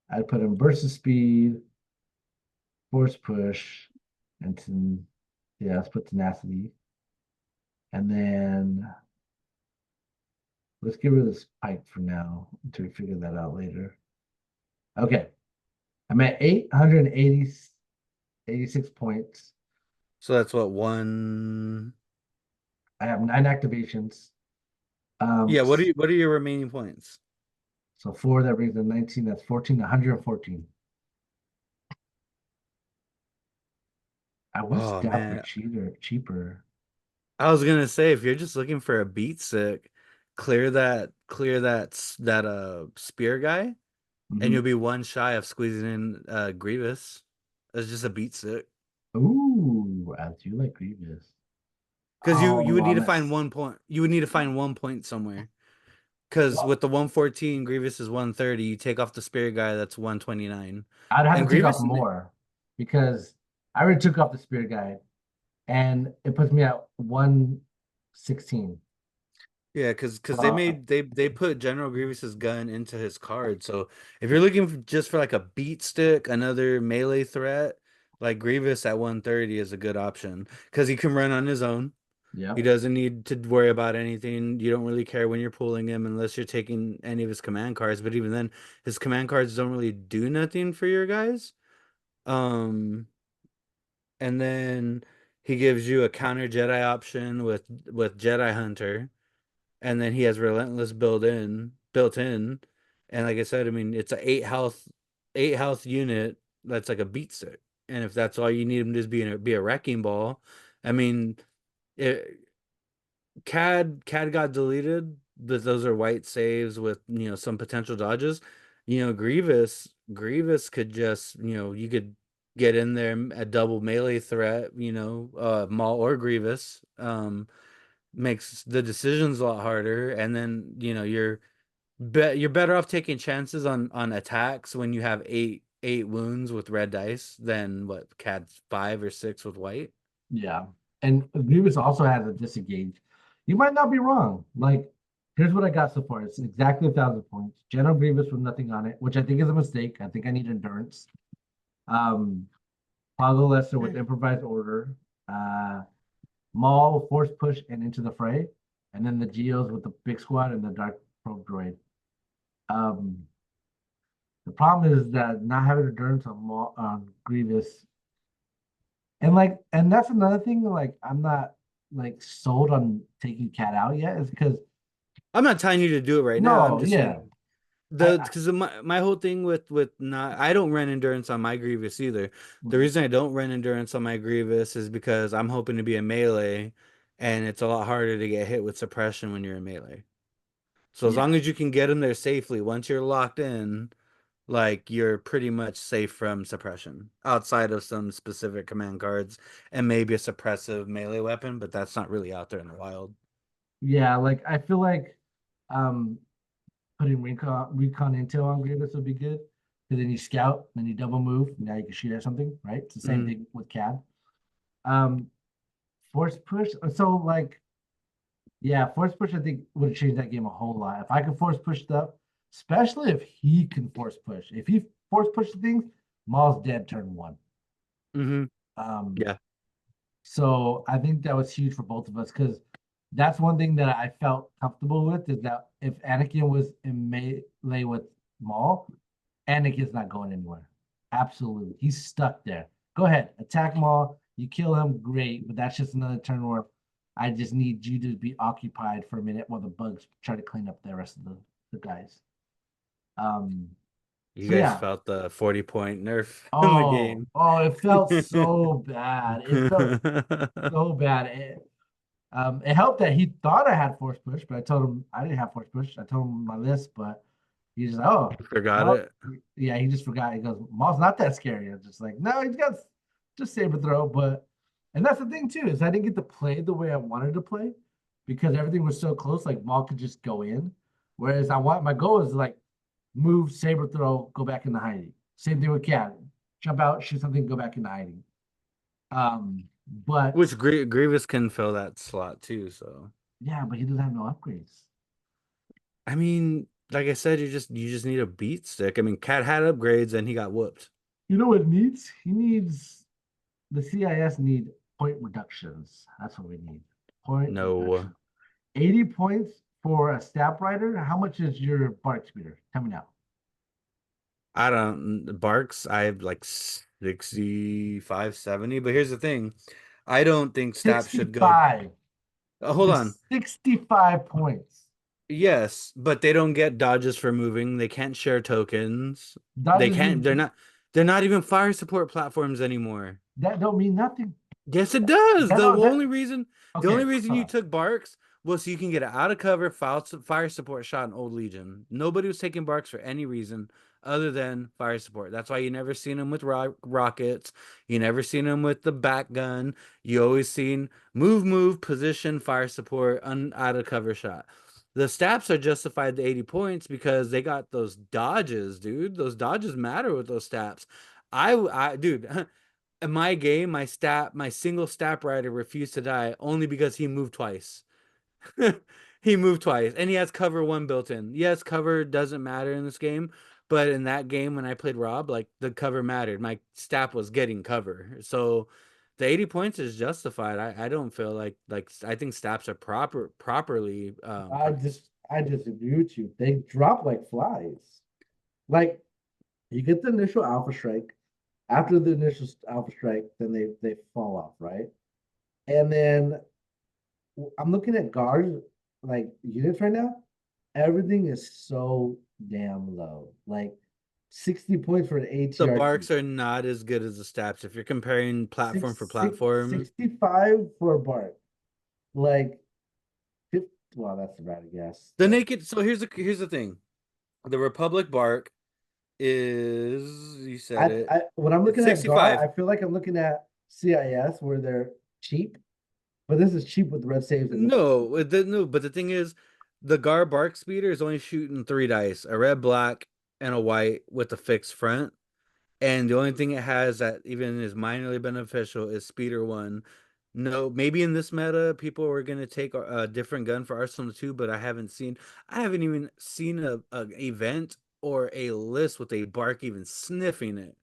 I'd put in Burst of Speed, Force Push, and yeah, let's put Tenacity. And then let's get rid of this Pike for now until we figure that out later. Okay. I'm at 86 points. So that's what one. I have 9 activations. Yeah, what are your remaining points? So four, that brings in 19. That's 14, 114. I would Oh scout for man, cheaper. I was gonna say if you're just looking for a beat stick, clear that spear guy, and Hmm. you'll be one shy of squeezing in Grievous. It's just a beat stick. Ooh, I do like Grievous. Because you Oh, would need I'm to at. find 1 point. You would need to find 1 point somewhere. Because Well, with the 114, Grievous is 130. You take off the spear guy, that's 129. I'd have And to take off Grievous, more because I already took off the Spirit Guide and it puts me at 116. yeah, because they Well, made they put General Grievous's gun into his card. So if you're looking just for like a beat stick, another melee threat, like Grievous at 130 is a good option because he can run on his own. yeah, He doesn't need to worry about anything. You don't really care when you're pulling him unless you're taking any of his command cards. But even then, his command cards don't really do nothing for your guys. Um, and then he gives you a counter Jedi option with Jedi Hunter, and then he has Relentless built in. And like I said, I mean it's a eight health unit that's like a beat stick. And if that's all you need him to be a wrecking ball, I mean it, CAD got deleted, but those are white saves with some potential dodges. Grievous could just you could get in there a double melee threat. Maul or Grievous makes the decisions a lot harder, and then you're better off taking chances on attacks when you have eight wounds with red dice than what CAD's 5 or 6 with white. yeah. And Grievous also has a disengage. You might not be wrong. Like, here's what I got so far. It's exactly 1,000 points. General Grievous with nothing on it, which I think is a mistake. I think I need endurance. Um, Poggle Lesser with improvised order. Uh, Maul, force push, and into the fray. And then the Geos with the big squad and the Dark Probe droid. Um, The problem is that not having endurance on Grievous, and like, and that's another thing. Like, I'm not like sold on taking Cat out yet, is because I'm not telling you to do it right now. I'm no, just yeah, saying I, the I because my whole thing with not I don't run endurance on my Grievous either. The mm, reason I don't run endurance on my Grievous is because I'm hoping to be a melee, and it's a lot harder to get hit with suppression when you're in melee. So as yeah, long as you can get them there safely, once you're locked in, like you're pretty much safe from suppression outside of some specific command cards and maybe a suppressive melee weapon, but that's not really out there in the wild. yeah. Like, I feel like um putting recon intel on Grievous would be good. Because then you scout, then you double move. Now you can shoot at something, right? It's the same Mm. thing with CAD. Um, force push. So like, yeah, force push. I think would have changed that game a whole lot. If I could force push stuff, especially if he can force push. If he force pushes things, Maul's dead turn one. Hmm. Um, Yeah. so I think that was huge for both of us because that's one thing that I felt comfortable with is that if Anakin was in melee with Maul, Anakin's not going anywhere. Absolutely. He's stuck there. Go ahead, attack Maul. You kill him, great. But that's just another turn where I just need you to be occupied for a minute while the bugs try to clean up the rest of the guys. Um, You so guys yeah. felt the 40-point nerf in the Oh, game. oh, it felt so bad. It felt so bad. It helped that he thought I had force push, but I told him I didn't have force push. I told him my list, but he's just like, oh, Forgot well, it. yeah, he just forgot. He goes, Maul's not that scary. I was just like, no, he's got just saber throw, but and that's the thing too, is I didn't get to play the way I wanted to play because everything was so close, like Maul could just go in. Whereas my goal is like move, saber throw, go back into hiding. Same thing with Cat. Jump out, shoot something, go back into hiding. But Which Grievous can fill that slot too, so yeah, but he doesn't have no upgrades. I mean, like I said, you just need a beat stick. I mean, Cat had upgrades and he got whooped. You know what it needs? He needs the CIS need point reductions. That's what we need. Point No, reduction. 80 points for a stab rider. How much is your bark speeder? Tell me now. I don't Barks, I have like 65, 70. But here's the thing. I don't think Staps should go. 65. Hold For on. 65 points. Yes, but they don't get dodges for moving. They can't share tokens. They Dodges can't, mean they're not even fire support platforms anymore. that don't mean nothing. Yes, it does. That The don't that only reason the only okay. reason Hold you on. took Barks was so you can get an out of cover fire support shot in Old Legion. Nobody was taking Barks for any reason other than fire support. That's why you never seen him with rockets. You never seen him with the back gun. You always seen move, position, fire support, out of cover shot. The Staps are justified the 80 points because they got those dodges, dude. Those dodges matter with those Staps. Dude, in my game, my single stat rider refused to die only because he moved twice. He moved twice, and he has cover one built in. Yes, cover doesn't matter in this game, but in that game when I played Rob, like the cover mattered. My stat was getting cover, so the 80 points is justified. I don't feel like I think stats are properly priced. I disagree with you. They drop like flies. Like you get the initial alpha strike. After the initial alpha strike, then they fall off, right? And then I'm looking at guards like units right now. Everything is so damn low. Like 60 points for an The ATRT. barks are not as good as the stats if you're comparing platform for Six platform. 65 for a Bart. Like, well, that's about a guess. The naked. So here's the thing. The Republic bark is you said it. I when I'm It's looking at Gar, 65. I feel like I'm looking at CIS where they're cheap, but this is cheap with red saves and No, but the thing is, the Gar bark speeder is only shooting three dice, a red, black, and a white with a fixed front. And the only thing it has that even is minorly beneficial is speeder one. No, maybe in this meta, people are gonna take a different gun for Arsenal 2, but I haven't even seen a event or a list with a bark even sniffing it.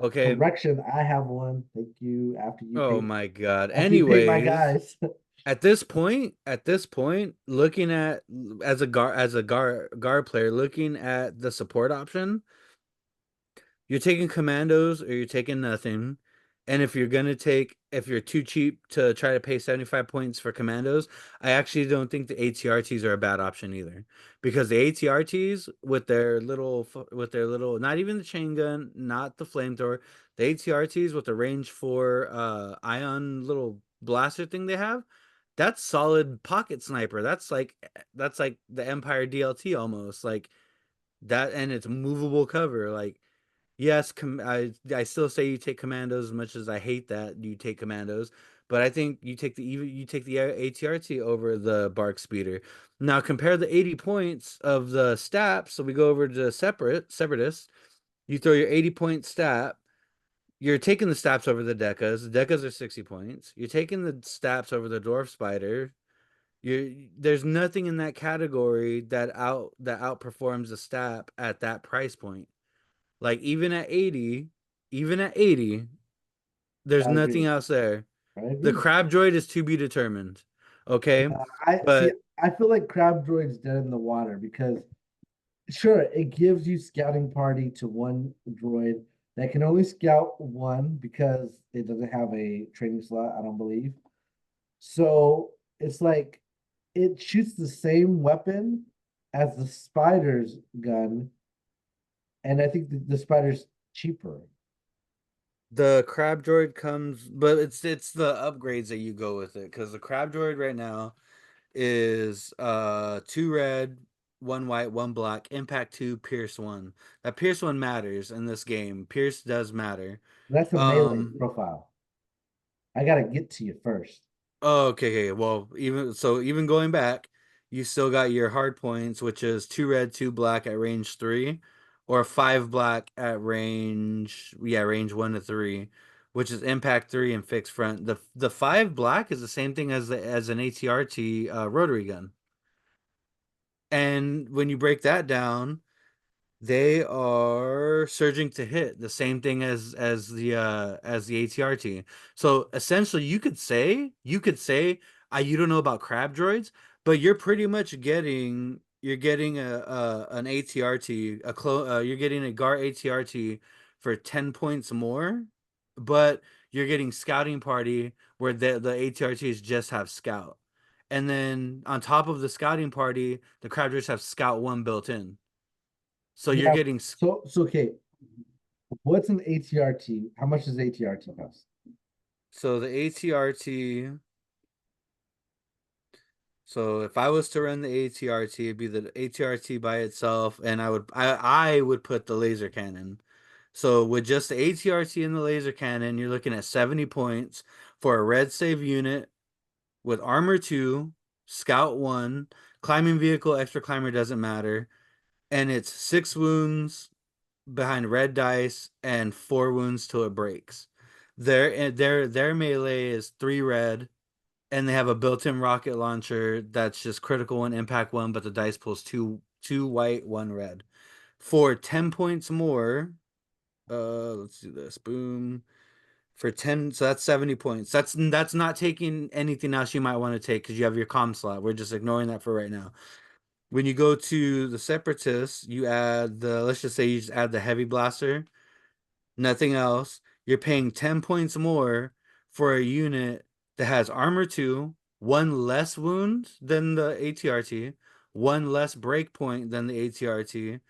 Okay. correction. I have one. Thank you. Oh my God. After you paint my Anyways, guys. at this point, looking at as a gar player, looking at the support option, You're taking commandos or you're taking nothing. And if you're too cheap to try to pay 75 points for commandos, I actually don't think the ATRTs are a bad option either. Because the ATRTs with their little, not even the chain gun, not the flamethrower, the ATRTs with the range 4 ion little blaster thing they have, that's solid pocket sniper. That's like the Empire DLT almost. Like that, and it's movable cover. Like yes, I still say you take commandos as much as I hate that you take commandos, but I think you take the ATRT over the bark speeder. Now compare the 80 points of the stat. So we go over to separatists. You throw your 80-point stat. You're taking the stats over the decas. The decas are 60 points. You're taking the stats over the dwarf spider. There's nothing in that category that outperforms the stat at that price point. Like even at 80, there's I nothing agree. else there. I The agree. crab droid is to be determined. Okay? I see. But I feel like Crab Droid's dead in the water because sure, it gives you scouting party to one droid that can only scout one because it doesn't have a training slot, I don't believe. So it's like it shoots the same weapon as the spider's gun, and I think the spider's cheaper. the crab droid comes, but it's the upgrades that you go with it because the crab droid right now is two red, one white, one black, impact two, pierce one. That pierce one matters in this game. Pierce does matter. That's a melee Um profile. I gotta get to you first. Oh, okay, okay. Well, even going back, you still got your hard points, which is two red, two black at range three, or five black at range 1 to 3, which is impact three and fixed front. The five black is the same thing as an ATRT rotary gun. And when you break that down, they are surging to hit, the same thing as the ATRT. So essentially you could say you don't know about crab droids, but you're pretty much you're getting a an ATRT, you're getting a GAR ATRT for 10 points more, but you're getting scouting party where the ATRTs just have scout. And then on top of the scouting party, the crab droids have scout one built in. So you're Yeah. getting So okay, what's an ATRT? How much does ATRT cost? so the ATRT. So if I was to run the ATRT, it'd be the ATRT by itself, and I would put the laser cannon. So with just the ATRT and the laser cannon, you're looking at 70 points for a red save unit with armor 2, scout 1, climbing vehicle, extra climber doesn't matter, and it's 6 wounds behind red dice and 4 wounds till it breaks. Their melee is 3 red, and they have a built-in rocket launcher that's just critical one, impact one, but the dice pulls two white, 1 red. For 10 points more, let's do this. Boom. For 10, so that's 70 points. That's not taking anything else you might want to take because you have your comm slot. We're just ignoring that for right now. When you go to the separatists, you add the let's just say you just add the heavy blaster, nothing else. You're paying 10 points more for a unit that has armor 2, one less wound than the ATRT, one less break point than the ATRT,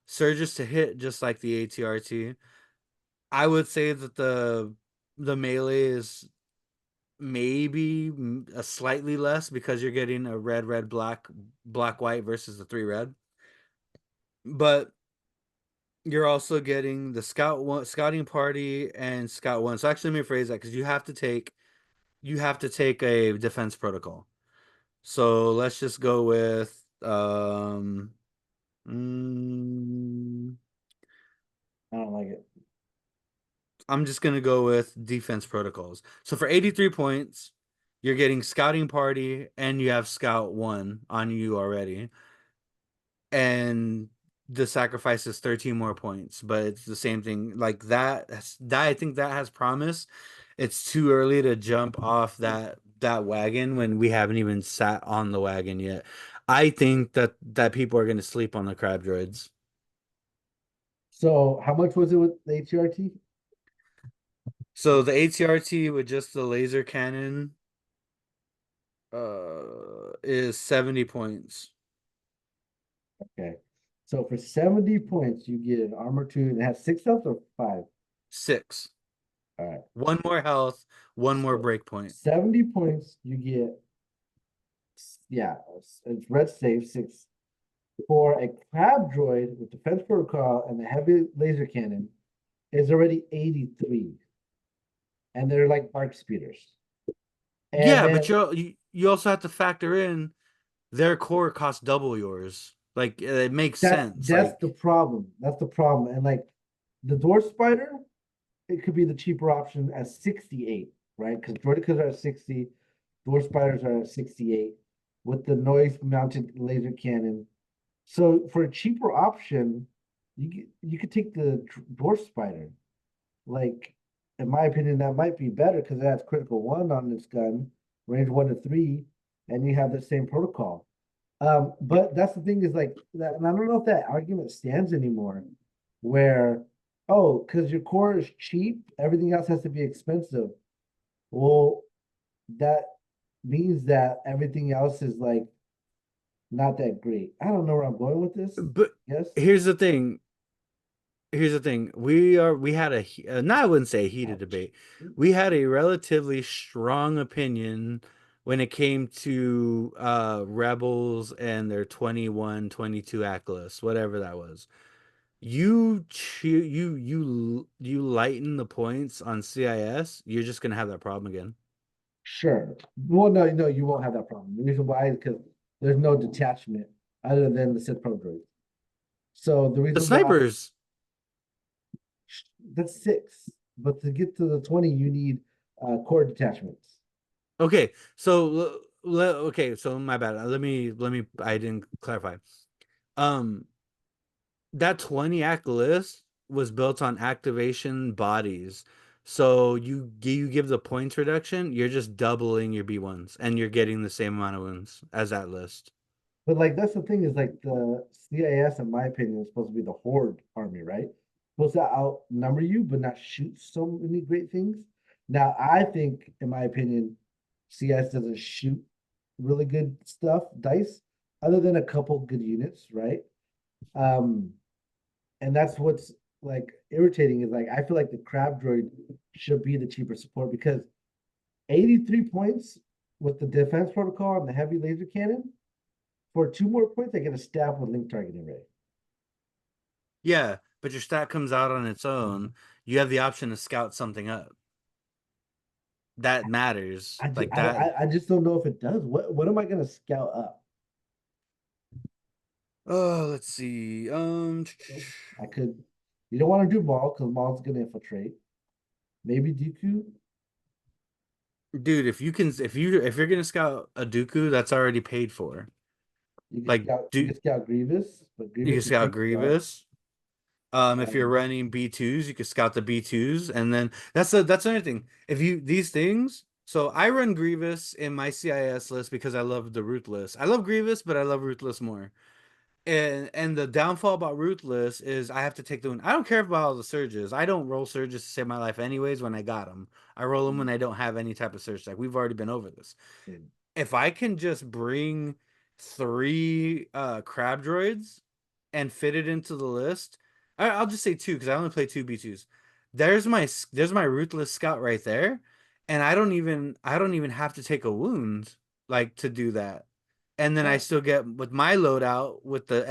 surges to hit just like the ATRT. I would say that the melee is maybe a slightly less because you're getting a red, red, black, black, white versus the 3 red. But you're also getting the scouting party and scout one. So actually, let me phrase that because you have to take a defense protocol. So let's just go with mm, I don't like it. I'm just gonna go with defense protocols. So for 83 points, you're getting scouting party and you have scout one on you already, and the sacrifice is 13 more points, but it's the same thing like that. That I think that has promise. It's too early to jump off that wagon when we haven't even sat on the wagon yet. I think that people are going to sleep on the crab droids. So how much was it with the HRT? So the ATRT with just the laser cannon is 70 points. Okay. So for 70 points, you get an armor two. It has six health or five? 6. All right. One more health, one more So break point. 70 points, you get, yeah, it's red safe six. For a crab droid with defense protocol and the heavy laser cannon is already 83. And they're like arc speeders. And Yeah, but then you also have to factor in their core costs double yours. Like it makes sense. that's Like the problem. That's the problem. And like the door spider, it could be the cheaper option at 68, right? Because Droidicas are at 60, door spiders are at 68 with the noise mounted laser cannon. So for a cheaper option, you could take the door spider. Like, in my opinion, that might be better because it has critical one on its gun, range 1 to 3, and you have the same protocol. But that's the thing is like that, and I don't know if that argument stands anymore, where oh, because your core is cheap, everything else has to be expensive. Well, that means that everything else is like not that great. I don't know where I'm going with this. but Yes. here's the thing. Here's the thing. We had no, I wouldn't say a heated Ouch. debate. We had a relatively strong opinion when it came to Rebels and their 21, 22 Atlas, whatever that was. You lighten the points on CIS, you're just gonna have that problem again. Sure. Well, no, no, you won't have that problem. The reason why is because there's no detachment other than the Sith Pro droid. So the The reason why snipers. that's six, but to get to the 20, you need core detachments. Okay, so okay, so my bad. Let me I didn't clarify. Um that 20 act list was built on activation bodies. So you give the points reduction, you're just doubling your B1s and you're getting the same amount of wins as that list. But like that's the thing is like the CIS, in my opinion, is supposed to be the horde army, right? Supposed to outnumber you, but not shoot so many great things. Now, I think, in my opinion, CS doesn't shoot really good stuff, dice, other than a couple good units, right? Um, and that's what's like irritating is like I feel like the crab droid should be the cheaper support because 83 points with the defense protocol and the heavy laser cannon. For 2 more points, I get a stab with link targeting array. Yeah, but your stat comes out on its own. You have the option to scout something up. That matters. Like that. I just don't know if it does. What am I gonna scout up? Oh, let's see. I could. You don't want to do Maul because Maul's gonna infiltrate. Maybe Dooku. Dude, if you're gonna scout a Dooku, that's already paid for. You can Like scout. You do can scout Grievous, but you Grievous can is scout cheap as well. Grievous. If you're Um, running B2s, you can scout the B2s, and then that's another thing. If you these things, so I run Grievous in my CIS list because I love the Ruthless. I love Grievous, but I love Ruthless more. And the downfall about Ruthless is I have to take the win. I don't care about all the surges. I don't roll surges to save my life anyways when I got them. I roll them when I don't have any type of surge deck. We've already been over this. If I can just bring three crab droids and fit it into the list, I'll just say two because I only play two B2s. There's my ruthless scout right there, and I don't even have to take a wound like to do that. And then I yeah, still get with my loadout with the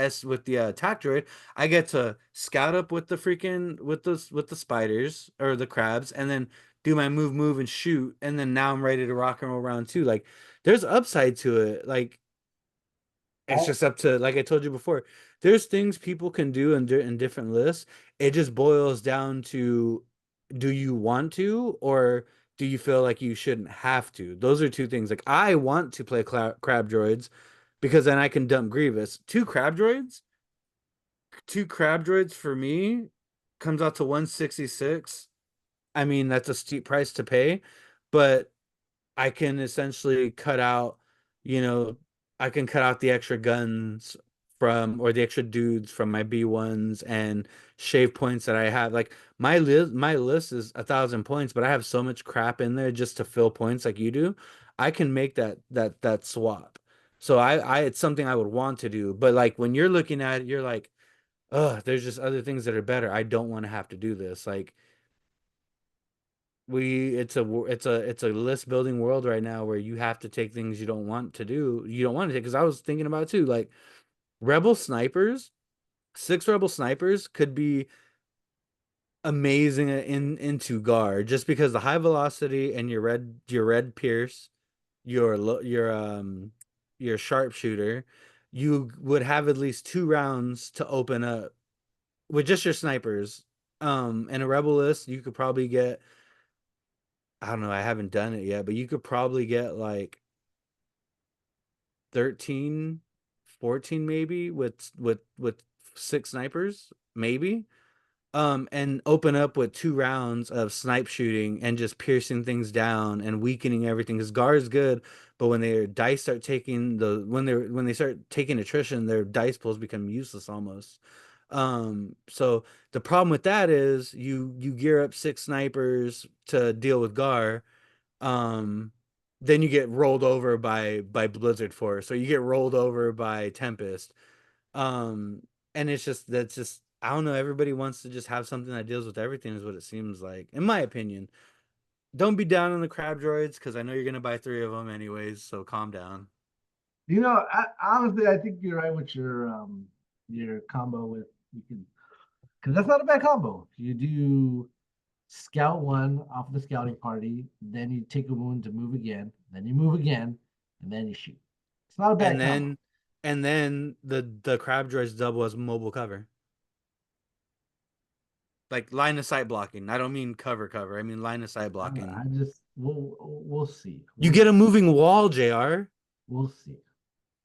attack droid, I get to scout up with the freaking with the spiders or the crabs, and then do my move and shoot, and then now I'm ready to rock and roll round two. Like there's upside to it. Like it's I just up to like I told you before. There's things people can do in different lists. It just boils down to do you want to or do you feel like you shouldn't have to? Those are two things. Like I want to play crab droids because then I can dump Grievous. Two crab droids for me comes out to 166. I mean, that's a steep price to pay, but I can essentially cut out, you know, I can cut out the extra guns from or the extra dudes from my B1s and shave points that I have. Like my list is 1,000 points, but I have so much crap in there just to fill points like you do. I can make that swap. So I it's something I would want to do. But like when you're looking at it, you're like, there's just other things that are better. I don't want to have to do this. Like it's a list building world right now where you have to take things you don't want to do. You don't want to take because I was thinking about it too. Like Rebel snipers, 6 Rebel snipers could be amazing into guard just because the high velocity and your red pierce, your sharpshooter, you would have at least 2 rounds to open up with just your snipers. In a Rebel list, you could probably get, I don't know, I haven't done it yet, but you could probably get like 13, 14 maybe with 6 snipers, maybe. And open up with 2 rounds of snipe shooting and just piercing things down and weakening everything. Because Gar is good, but when their dice start taking when they start taking attrition, their dice pools become useless almost. So the problem with that is you gear up 6 snipers to deal with Gar. Um, then you get rolled over by Blizzard Force, or you get rolled over by Tempest. Um, and it's just that's just I don't know. Everybody wants to just have something that deals with everything, is what it seems like, in my opinion. Don't be down on the crab droids because I know you're gonna buy 3 of them anyways. So calm down. Honestly, I think you're right with your combo with you can because that's not a bad combo. You do scout one off the scouting party, then you take a wound to move again, then you move again, and then you shoot. It's not a And bad combo. then and then the crab droids double as mobile cover, like line of sight blocking. I don't mean cover. I mean line of sight I blocking. just we'll see. You get a moving wall, JR. We'll see.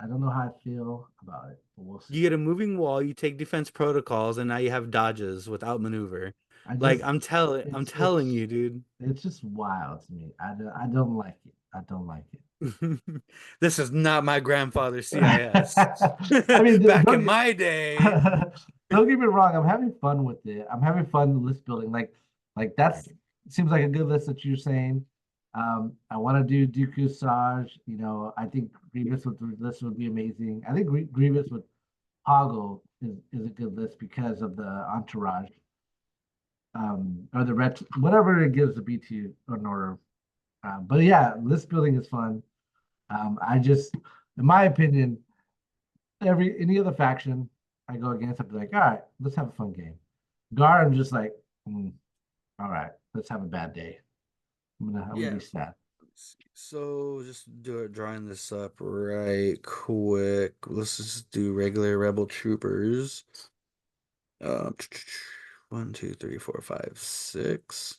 I don't know how I feel about it, but we'll You see. get a moving wall, you take defense protocols, and now you have dodges without maneuver. I Like just I'm it's telling you, dude. it's just wild to me. I don't like it. I don't like it. This is not my grandfather's CIS. I mean, Back in my day. don't get me wrong. I'm having fun with it. I'm having fun list building. Like that's seems like a good list that you're saying. I want to do Dooku Saj. I think Grievous with the list would be amazing. I think Grievous with Hoggle is a good list because of the entourage. Or the ret whatever it gives the BT in order. But yeah, list building is fun. I just, in my opinion, any other faction I go against, I'd be like, all right, let's have a fun game. Gar, I'm just like, all right, let's have a bad day. I'm gonna Yeah. be sad. So just drawing this up right quick. Let's just do regular rebel troopers. Uh, 1, 2, 3, 4, 5, 6.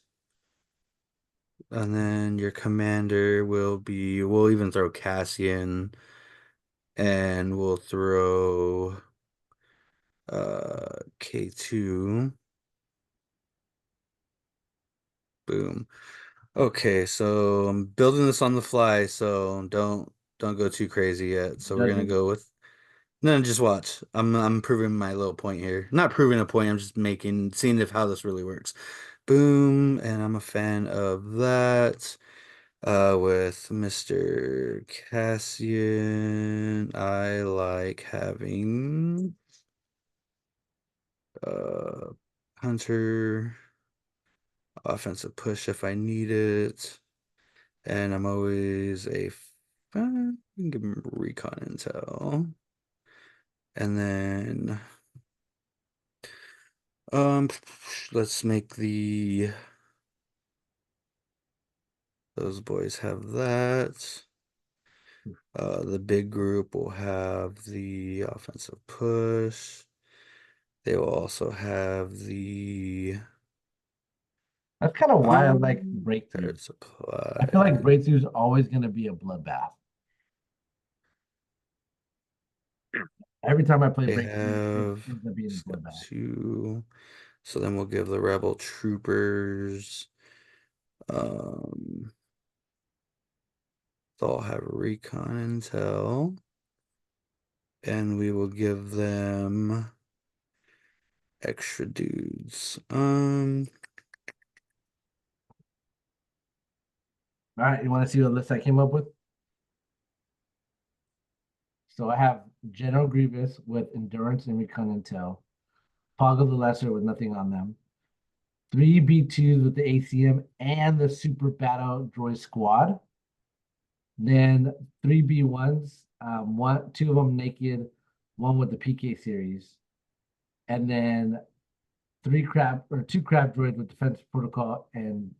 And then your commander will be, we'll even throw Cassian, and we'll throw K2. Boom. Okay, so I'm building this on the fly, so don't go too crazy yet. So we're gonna Judging. go with no, just watch. I'm proving my little point here. Not proving a point, I'm just seeing if how this really works. Boom, and I'm a fan of that. With Mr. Cassian, I like having uh Hunter offensive push if I need it. And I'm always give him recon intel. And then um let's make those boys have that. The big group will have the offensive push. They will also have the That's kind of why I like air breakthroughs. I feel like supply. breakthroughs always gonna be a bloodbath. Every time I play They breakthroughs, it have ends up being a step bloodbath. 2. So then we'll give the rebel troopers they'll have recon intel. and we will give them extra dudes. All right, you want to see the list I came up with? So I have General Grievous with endurance and recon intel, Poggle the Lesser with nothing on them, three B2s with the ACM and the Super Battle Droid Squad, then three B1s, two of them naked, one with the PK series, and then two crab droids with defense protocol and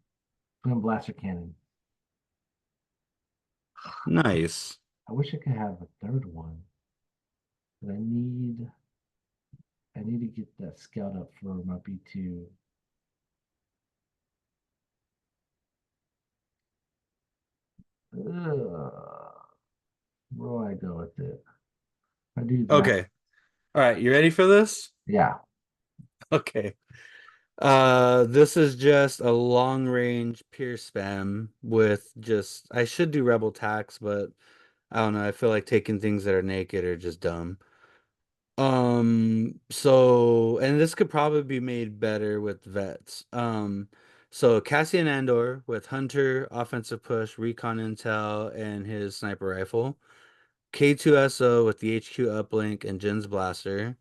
twin blaster cannon. Nice. I wish I could have a third one, but I need to get that scout up for my B2. Where do I go with it? I do that. Okay. All right, you ready for this? Yeah. Okay. This is just a long range peer spam with just I should do rebel tax, but I don't know. I feel like taking things that are naked are just dumb. So and this could probably be made better with vets. So Cassian Andor with Hunter, offensive push, recon intel, and his sniper rifle. K2SO with the HQ uplink and Jin's blaster.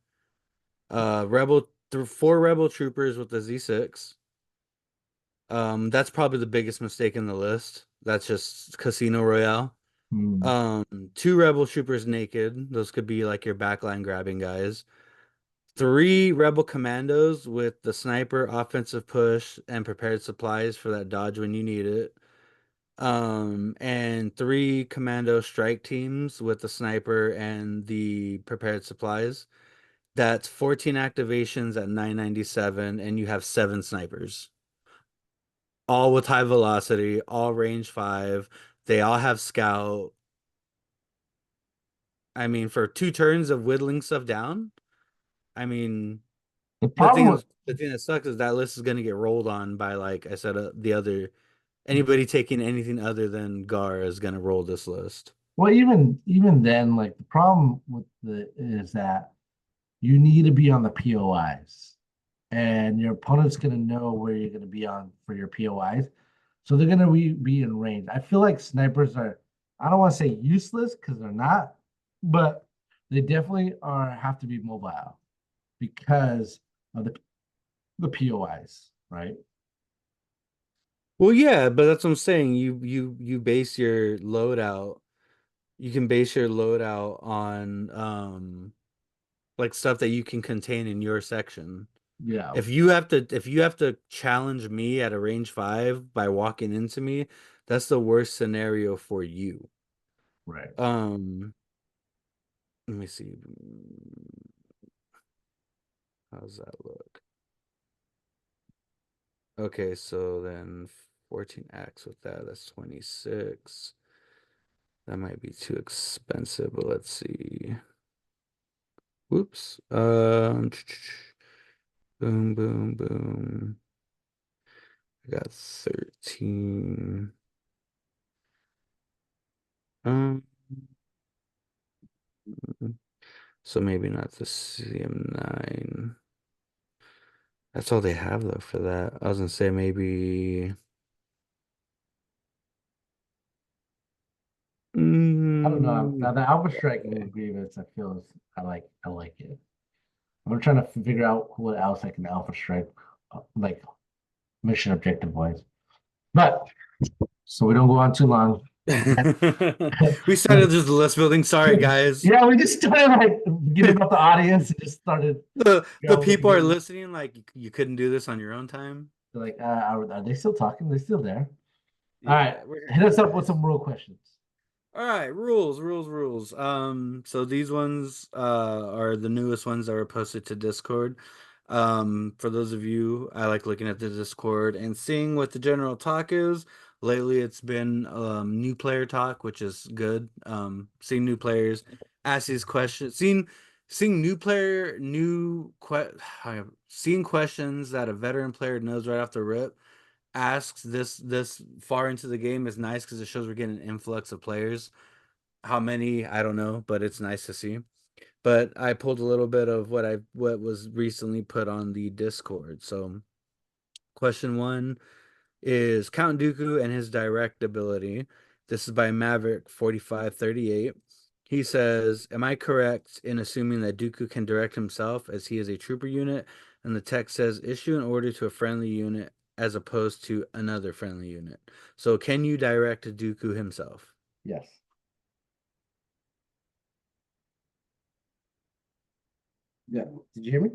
Rebel th four rebel troopers with the Z6. That's probably the biggest mistake in the list. That's just Casino Royale. Hmm. Two rebel troopers naked. Those could be like your backline grabbing guys. Three rebel commandos with the sniper, offensive push, and prepared supplies for that dodge when you need it. And three commando strike teams with the sniper and the prepared supplies. That's 14 activations at 997, and you have seven snipers. All with high velocity, all range five. They all have scout. I mean, for two turns of whittling stuff down, I mean, The problem with the thing that sucks is that list is gonna get rolled on by like I said, the other anybody taking anything other than Gar is gonna roll this list. well, even then, like the problem with the is that you need to be on the POIs, and your opponent's gonna know where you're gonna be on for your POIs, so they're gonna be in range. I feel like snipers are, I don't want to say useless because they're not, but they definitely are have to be mobile because of the POIs, right? Well, yeah, but that's what I'm saying. You base your loadout. You can base your loadout on like stuff that you can contain in your section. Yeah, If you have to challenge me at a range five by walking into me, that's the worst scenario for you. right. Um, let me see. How's that look? Okay, so then 14x with that, that's 26. That might be too expensive, but let's see. Whoops. Boom, boom, boom. I got 13. Um, so maybe not the CM9. That's all they have though for that. I was gonna say maybe. I don't know. Mm, Now the Alpha striking grievance, I like it. I'm trying to figure out what else I can Alpha strike, like mission objective wise. But so we don't go on too long. we started just list building. Sorry, guys. Yeah, we just started like forgetting about the audience and just started The going with the people are game. listening like you couldn't do this on your own time. They're like, are they still talking? They're still there. All right, Yeah, we're here hit for us you up with guys. some real questions. All right, rules. So these ones are the newest ones that were posted to Discord. For those of you, I like looking at the Discord and seeing what the general talk is. Lately, it's been new player talk, which is good. Seeing new players ask these questions, seeing new player seeing questions that a veteran player knows right off the rip asks this far into the game is nice because it shows we're getting an influx of players. How many, I don't know, but it's nice to see. but I pulled a little bit of what was recently put on the Discord. So question one is Count Dooku and his direct ability. This is by Maverick 4538. He says, am I correct in assuming that Dooku can direct himself as he is a trooper unit? And the text says, issue an order to a friendly unit as opposed to another friendly unit. So can you direct Dooku himself? Yes. Yeah. Did you hear me?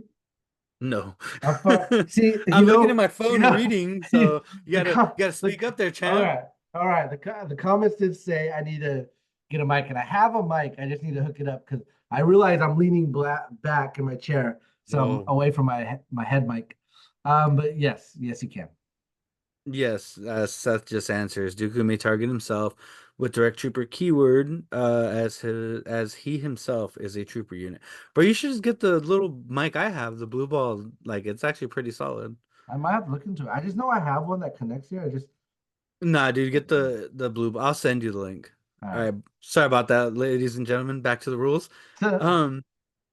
No. I'm fine. See, I'm looking at my phone the reading, so com you gotta the speak up there, champ. all right. The comments did say I need to get a mic, and I have a mic. I just need to hook it up because I realize I'm leaning back in my chair, so I'm Whoa. away from my head mic. But yes, you can. Yes, Seth just answers. Dooku may target himself with direct trooper keyword, as he himself is a trooper unit. But you should just get the little mic I have, the blue ball. Like it's actually pretty solid. I might have to look into it. I just know I have one that connects here. I just Nah, dude, get the blue. I'll send you the link. all All right. right, sorry about that, ladies and gentlemen. Back to the rules. Um,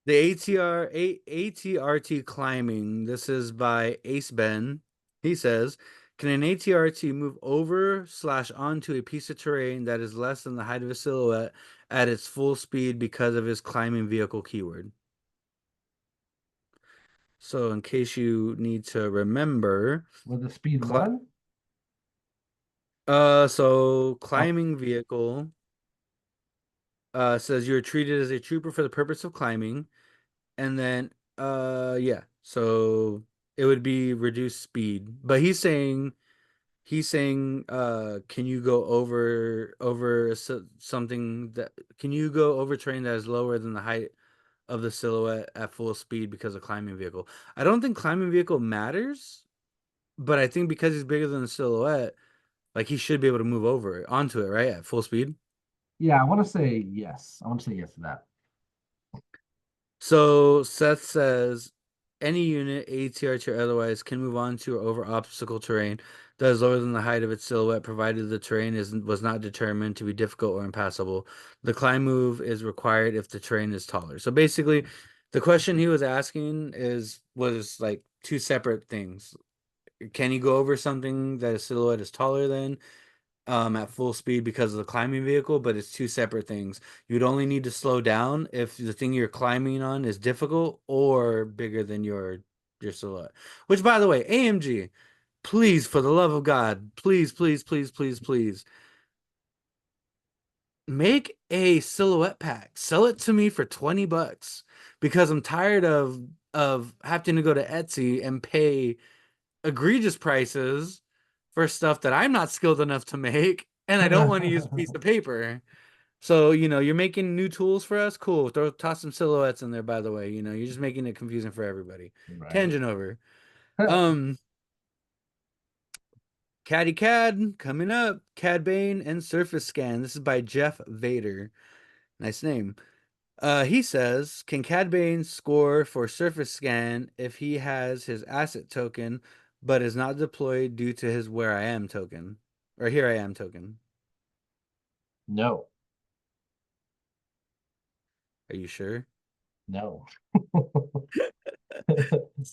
the ATRT climbing. This is by Ace Ben. He says, "Can an ATRT move over slash onto a piece of terrain that is less than the height of a silhouette at its full speed because of his climbing vehicle keyword?" So, in case you need to remember, With the speed cli one. so Oh, climbing vehicle says you're treated as a trooper for the purpose of climbing. And then yeah, so it would be reduced speed. But he's saying can you go over something that can you go over terrain that is lower than the height of the silhouette at full speed because of climbing vehicle. I don't think climbing vehicle matters, but I think because he's bigger than the silhouette, like he should be able to move over it onto it, right? At full speed. yeah. I want to say yes. I want to say yes to that. So Seth says any unit, ATRT or otherwise, can move on to or over obstacle terrain that is lower than the height of its silhouette, provided the terrain was not determined to be difficult or impassable. The climb move is required if the terrain is taller. So basically, the question he was asking was like two separate things. Can you go over something that a silhouette is taller than? At full speed because of the climbing vehicle, but it's two separate things. You'd only need to slow down if the thing you're climbing on is difficult or bigger than your silhouette. Which, by the way, AMG, please, for the love of God, please, please, please, please, please, make a silhouette pack. Sell it to me for $20 because I'm tired of having to go to Etsy and pay egregious prices for stuff that I'm not skilled enough to make, and I don't want to use a piece of paper. So, you're making new tools for us. Cool. Toss some silhouettes in there, by the way. You're just making it confusing for everybody. Right. Tangent over. Um, Caddy Cad coming up. Cad Bane and Surface Scan. This is by Jeff Vader. Nice name. He says, can Cad Bane score for Surface Scan if he has his asset token, but is not deployed due to his Where I Am token? Or Here I Am token. No, Are you sure? no.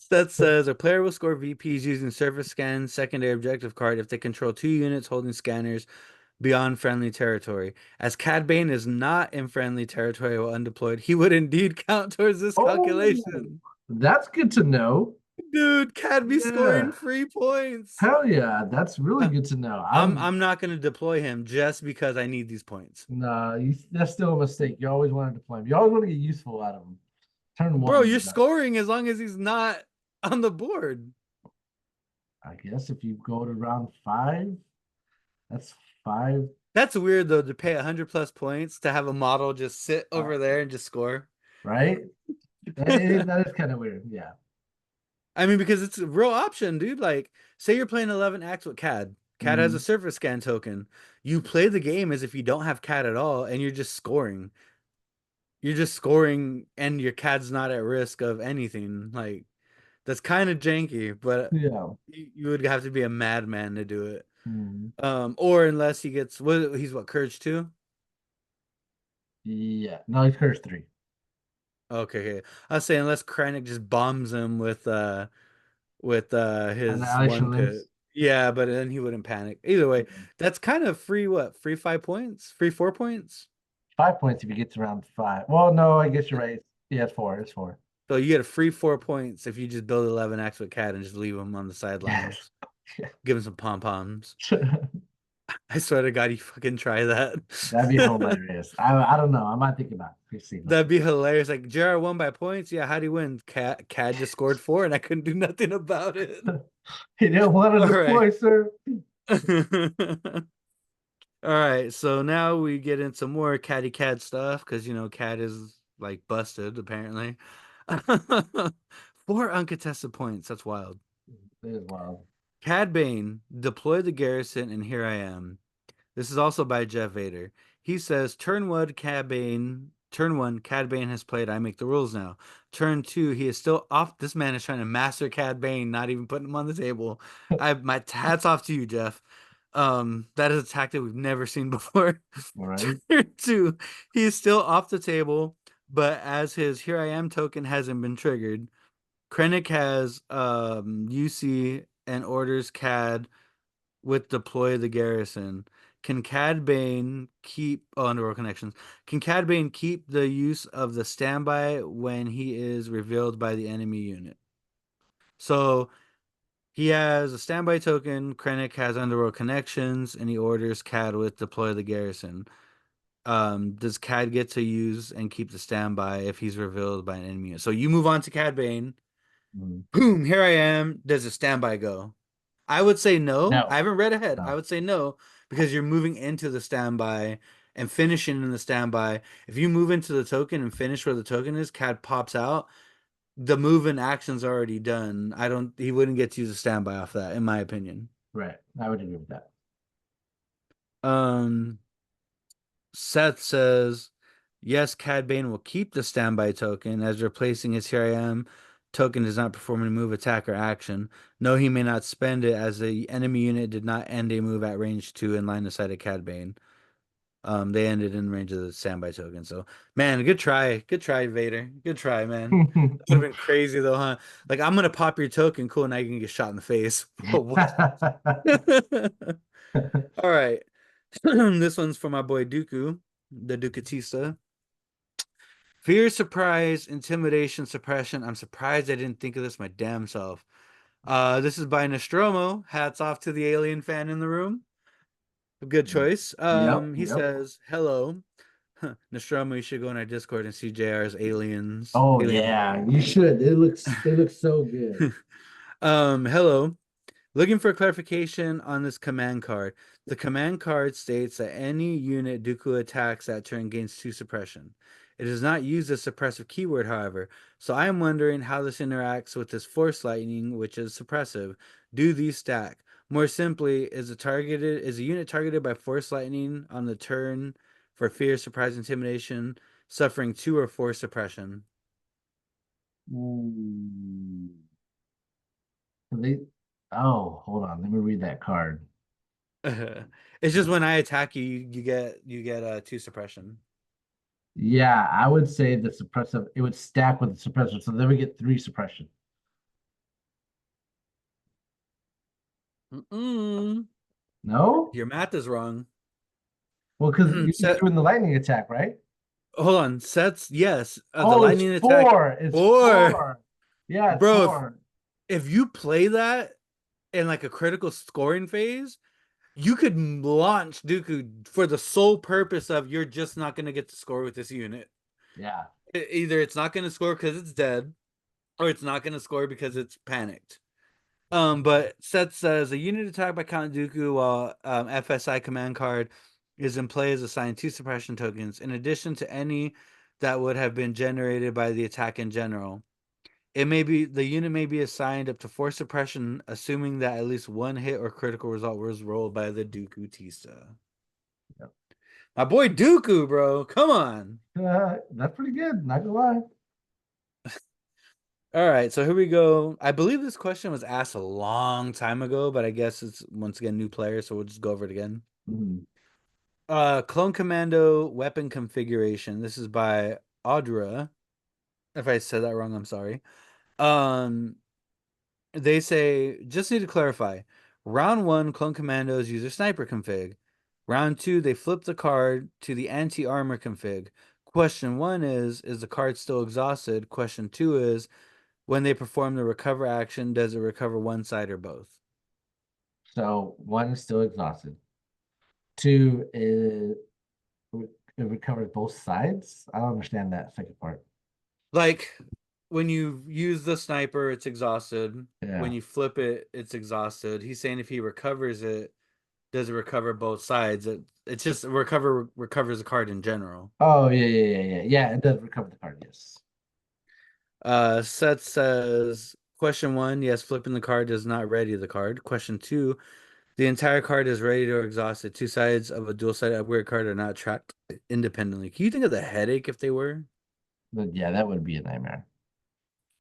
That says a player will score VPs using Surface Scan secondary objective card if they control two units holding scanners beyond friendly territory. As Cad Bane is not in friendly territory while undeployed, he would indeed count towards this Oh, calculation. that's good to know. Dude, Cad be scoring Yeah. free points. Hell yeah, that's really Uh, good to know. I'm not gonna deploy him just because I need these points. Nah, that's still a mistake. You always want to deploy him. You always want to get useful out of him. Turn Bro, one, you're you know. scoring as long as he's not on the board. I guess if you go to round five, that's five, That's weird though to pay 100 plus points to have a model just sit over there and just score. right? That is kind of weird. Yeah. I mean, because it's a real option, dude. Like, say you're playing 11 acts with CAD. CAD has a Mhm. surface scan token. You play the game as if you don't have CAD at all, and you're just scoring. You're just scoring, and your CAD's not at risk of anything. Like, that's kind of janky, but Yeah. you would have to be a madman to do it. Mhm. Or unless he gets he's what, Courage 2? Yeah. No, he's cursed three. Okay, okay. I was saying unless Krennic just bombs him with his one Annihilation pit. links. Yeah, but then he wouldn't panic. Either way, that's kind of free what? Free 5 points? Free 4 points? 5 points if you get to round five. Well, no, I guess you're right. Yeah, it's four. It's four. So you get a free 4 points if you just build 11 acts with Cat and just leave him on the sidelines. Give him some pom poms. I swear to God, you fucking try that. That'd be hilarious. I don't know. I might think about it. We'll see. Let's That'd be hilarious. Like JR won by points. Yeah, how'd he win? Cad just scored four and I couldn't do nothing about it. see. He didn't want to All right. deploy, sir. All right. So now we get into more Caddy Cad stuff because Cad is like busted apparently. Four uncontested points. That's wild. It is wild. Cad Bane, deploy the garrison, and here I am. This is also by Jeff Vader. He says, Turn one, Cad Bane has played. I make the rules now. Turn two, he is still off. This man is trying to master Cad Bane, not even putting him on the table. My hats off to you, Jeff. That is a tactic we've never seen before. All right. Turn two, he is still off the table, but as his Here I Am token hasn't been triggered, Krennic has UC and orders Cad with deploy the garrison. Can Cad Bane keep underworld connections? Can Cad Bane keep the use of the standby when he is revealed by the enemy unit? So he has a standby token. Krennic has underworld connections, and he orders Cad with deploy the garrison. Does Cad get to use and keep the standby if he's revealed by an enemy unit? So you move on to Cad Bane. Mm. Boom, here I am. Does the standby go? I would say no. I No, haven't read ahead. I no. would say no because you're moving into the standby and finishing in the standby. If you move into the token and finish where the token is, Cad pops out. The move and action's already done. I don't. He wouldn't get to use a standby off that, in my opinion. Right. I would agree with that. Um, Seth says, yes, Cad Bane will keep the standby token as replacing his Here I Am token does not perform a move, attack, or action. No, he may not spend it as the enemy unit did not end a move at range 2 in line of sight of Cad Bane. They ended in range of the standby token. So, man, good try. Good try, Vader. Good try, man. That would have been crazy though, huh? Like, I'm gonna pop your token. Cool, now you can get shot in the face. What? All right. This one's for my boy Dooku, the Ducatista. Fear, surprise, intimidation, suppression. I'm surprised I didn't think of this my damn self. This is by Nostromo. Hats off to the alien fan in the room. A good choice. Yep. He Yep. says, hello. Nostromo, you should go in our Discord and see JR's aliens. Oh Alien yeah, model. you should. It looks so good. Hello. Looking for clarification on this command card. The command card states that any unit Dooku attacks that turn gains 2 suppression. It does not use the suppressive keyword, however, so I am wondering how this interacts with this Force Lightning, which is suppressive. Do these stack? More simply, is a unit targeted by Force Lightning on the turn for fear, surprise, intimidation, suffering 2 or 4 suppression? Ooh. They, oh, hold on. Let me read that card. It's just when I attack you, you get 2 suppression. Yeah, I would say the suppressive, it would stack with the suppressor. So then we get three suppression. Mm-mm. No? Your math is wrong. Well, because you're Set, doing the lightning attack, right? hold on. Sets, yes. The Oh, it's lightning attack. four. It's Or, four. Yeah, it's bro, four. if you play that in like a critical scoring phase, you could launch Dooku for the sole purpose of you're just not going to get to score with this unit. Yeah. Either it's not going to score because it's dead, or it's not going to score because it's panicked. But Seth says a unit attack by Count Dooku while FSI command card is in play is assigned 2 suppression tokens in addition to any that would have been generated by the attack in general. The unit may be assigned up to 4 suppression, assuming that at least one hit or critical result was rolled by the Dooku Tista. Yep. My boy Dooku, bro, come on. That's pretty good. Not gonna lie. All right, so here we go. I believe this question was asked a long time ago, but I guess it's once again new player, so we'll just go over it again. Mhm. Clone Commando weapon configuration. This is by Audra. If I said that wrong, I'm sorry. Um, they say just need to clarify. Round one, clone commandos use a sniper config. Round two, they flip the card to the anti-armor config. Question one is the card still exhausted? Question two is, when they perform the recover action, does it recover one side or both? So one is still exhausted. Two is it recovers both sides. I don't understand that second part. Like when you use the sniper, it's exhausted. When Yeah. you flip it, it's exhausted. He's saying if he recovers it, does it recover both sides? It's just recovers the card in general. Oh yeah. It does recover the card. Yes. Seth says question one, yes, flipping the card does not ready the card. Question two, the entire card is ready or exhausted. Two sides of a dual-sided upgrade card are not tracked independently. Can you think of the headache if they were? But yeah, that would be a nightmare.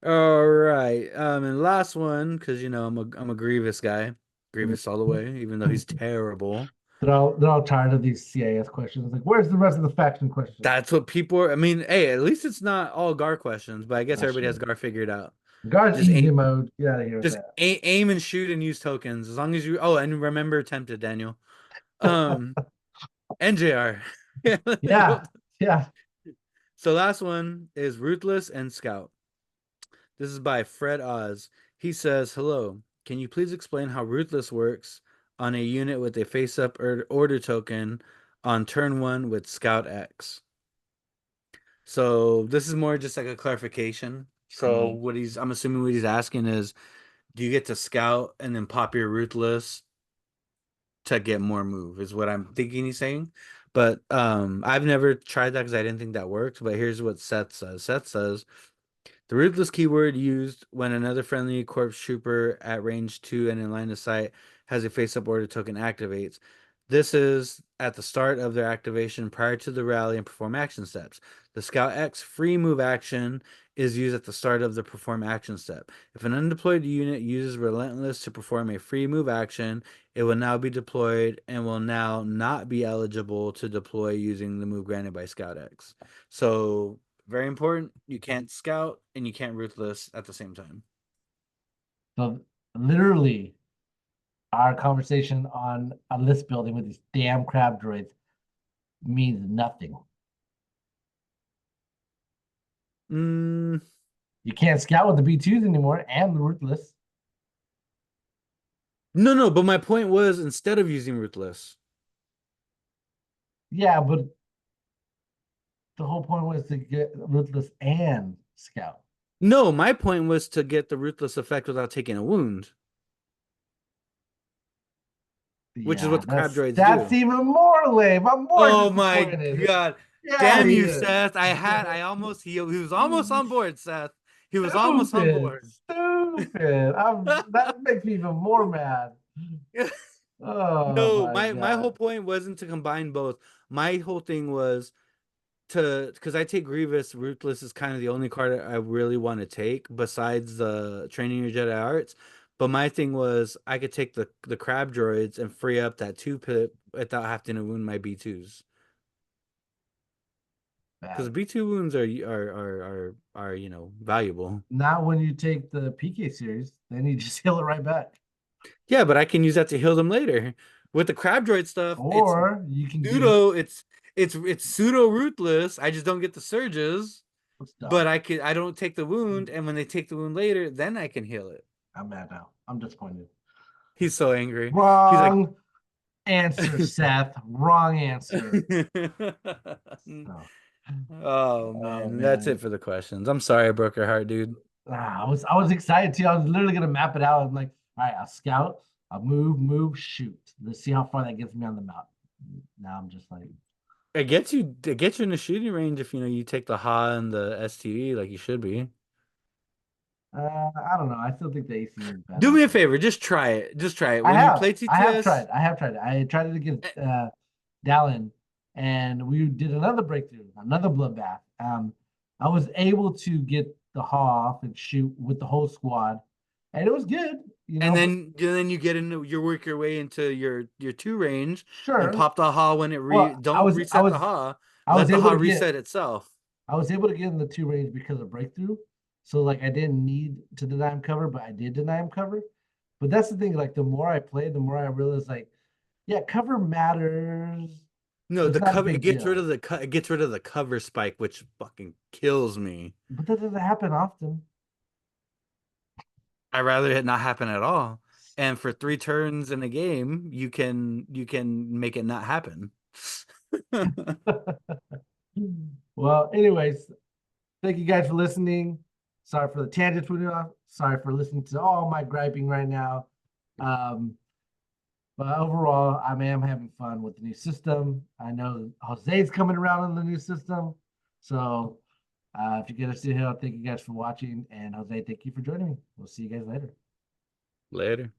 All right. And last one, because I'm a Grievous guy. Grievous all the way, even though he's terrible. They're all tired of these CIS questions. Like, where's the rest of the faction questions? That's what people are. I mean, hey, at least it's not all Gar questions, but I guess That's everybody has true. Gar figured out. Guard's Just easy aim, mode. Get out of here with just that. aim and shoot and use tokens. As long as you, oh, and remember tempted, Daniel. Um, NJR. Yeah, yeah. So last one is Ruthless and Scout. This is by Fred Oz. He says, "Hello. Can you please explain how Ruthless works on a unit with a face-up order token on turn one with Scout X?" So this is more just like a clarification. So Mhm. I'm assuming what he's asking is, do you get to Scout and then pop your Ruthless to get more move? Is what I'm thinking he's saying. But I've never tried that because I didn't think that worked. But here's what Seth says. Seth says, the ruthless keyword used when another friendly corpse trooper at range 2 and in line of sight has a face-up order token activates. This is at the start of their activation prior to the rally and perform action steps. The Scout X free move action is used at the start of the perform action step. If an undeployed unit uses Relentless to perform a free move action, it will now be deployed and will now not be eligible to deploy using the move granted by Scout X. So very important. You can't scout and you can't ruthless at the same time. So literally, our conversation on a list building with these damn crab droids means nothing. Mm, You can't scout with the B2s anymore and the ruthless. no, but my point was instead of using ruthless. Yeah, but the whole point was to get ruthless and scout. No, my point was to get the ruthless effect without taking a wound, which is Yeah, what the crab that's droids that's do. even more lame. I'm more Oh my disappointed. god. Get out of Damn you, here. Seth. I almost he was almost on board, Seth. He was almost on Stupid. board. Stupid. That makes me even more mad. Oh No, my my whole god. point wasn't to combine both. My whole thing was to because I take Grievous, Ruthless is kind of the only card I really want to take besides the Training Your Jedi Arts. But my thing was I could take the crab droids and free up that 2 pip without having to wound my B2s. Because Bad. B2 wounds are valuable. Now when you take the PK series, then you just heal it right back. Yeah, but I can use that to heal them later. With the crab droid stuff, it's Or you can get pseudo it's pseudo ruthless. I just don't get the surges. what's But dumb. I don't take the wound, and when they take the wound later, then I can heal it. I'm mad now. I'm disappointed. He's so angry. He's like, Wrong answer, Seth. Wrong answer. No. oh Oh man, that's it man. for the questions. I'm sorry I broke your heart, dude. I was excited too. I was literally gonna map it out. I'm like, all right, I'll scout, I'll move, shoot. Let's see how far that gets me on the map. Now I'm just like, It gets you in the shooting range if you take the Ha and the STD like you should be. I don't know. I still think the AC is Do better. me a favor, just try it. Just try it. I When you have. play I have TTS, tried. I have tried it. I tried it against Dallin, and we did another breakthrough, another bloodbath. I was able to get the haw off and shoot with the whole squad, and it was good, and but then you get into you work your way into your 2 range and sure. pop the Ha when it Well, don't reset the Ha. I Let was the able Ha to get reset itself. I was able to get in the two range because of breakthrough. So like I didn't need to deny him cover, but I did deny him cover. But that's the thing, like the more I played, the more I realized like, yeah, cover matters, No, but it's the not a cover it big gets rid deal. of it gets rid of the cover spike, which fucking kills me. But that doesn't happen often. I'd rather it not happen at all. And for 3 turns in a game, you can make it not happen. Well, anyways, thank you guys for listening. Sorry for the tangents we off. Sorry for listening to all my griping right now. Um, but overall, I am having fun with the new system. I know Jose's coming around on the new system. So if you get us to the hill, thank you guys for watching. And Jose, thank you for joining me. We'll see you guys later. Later.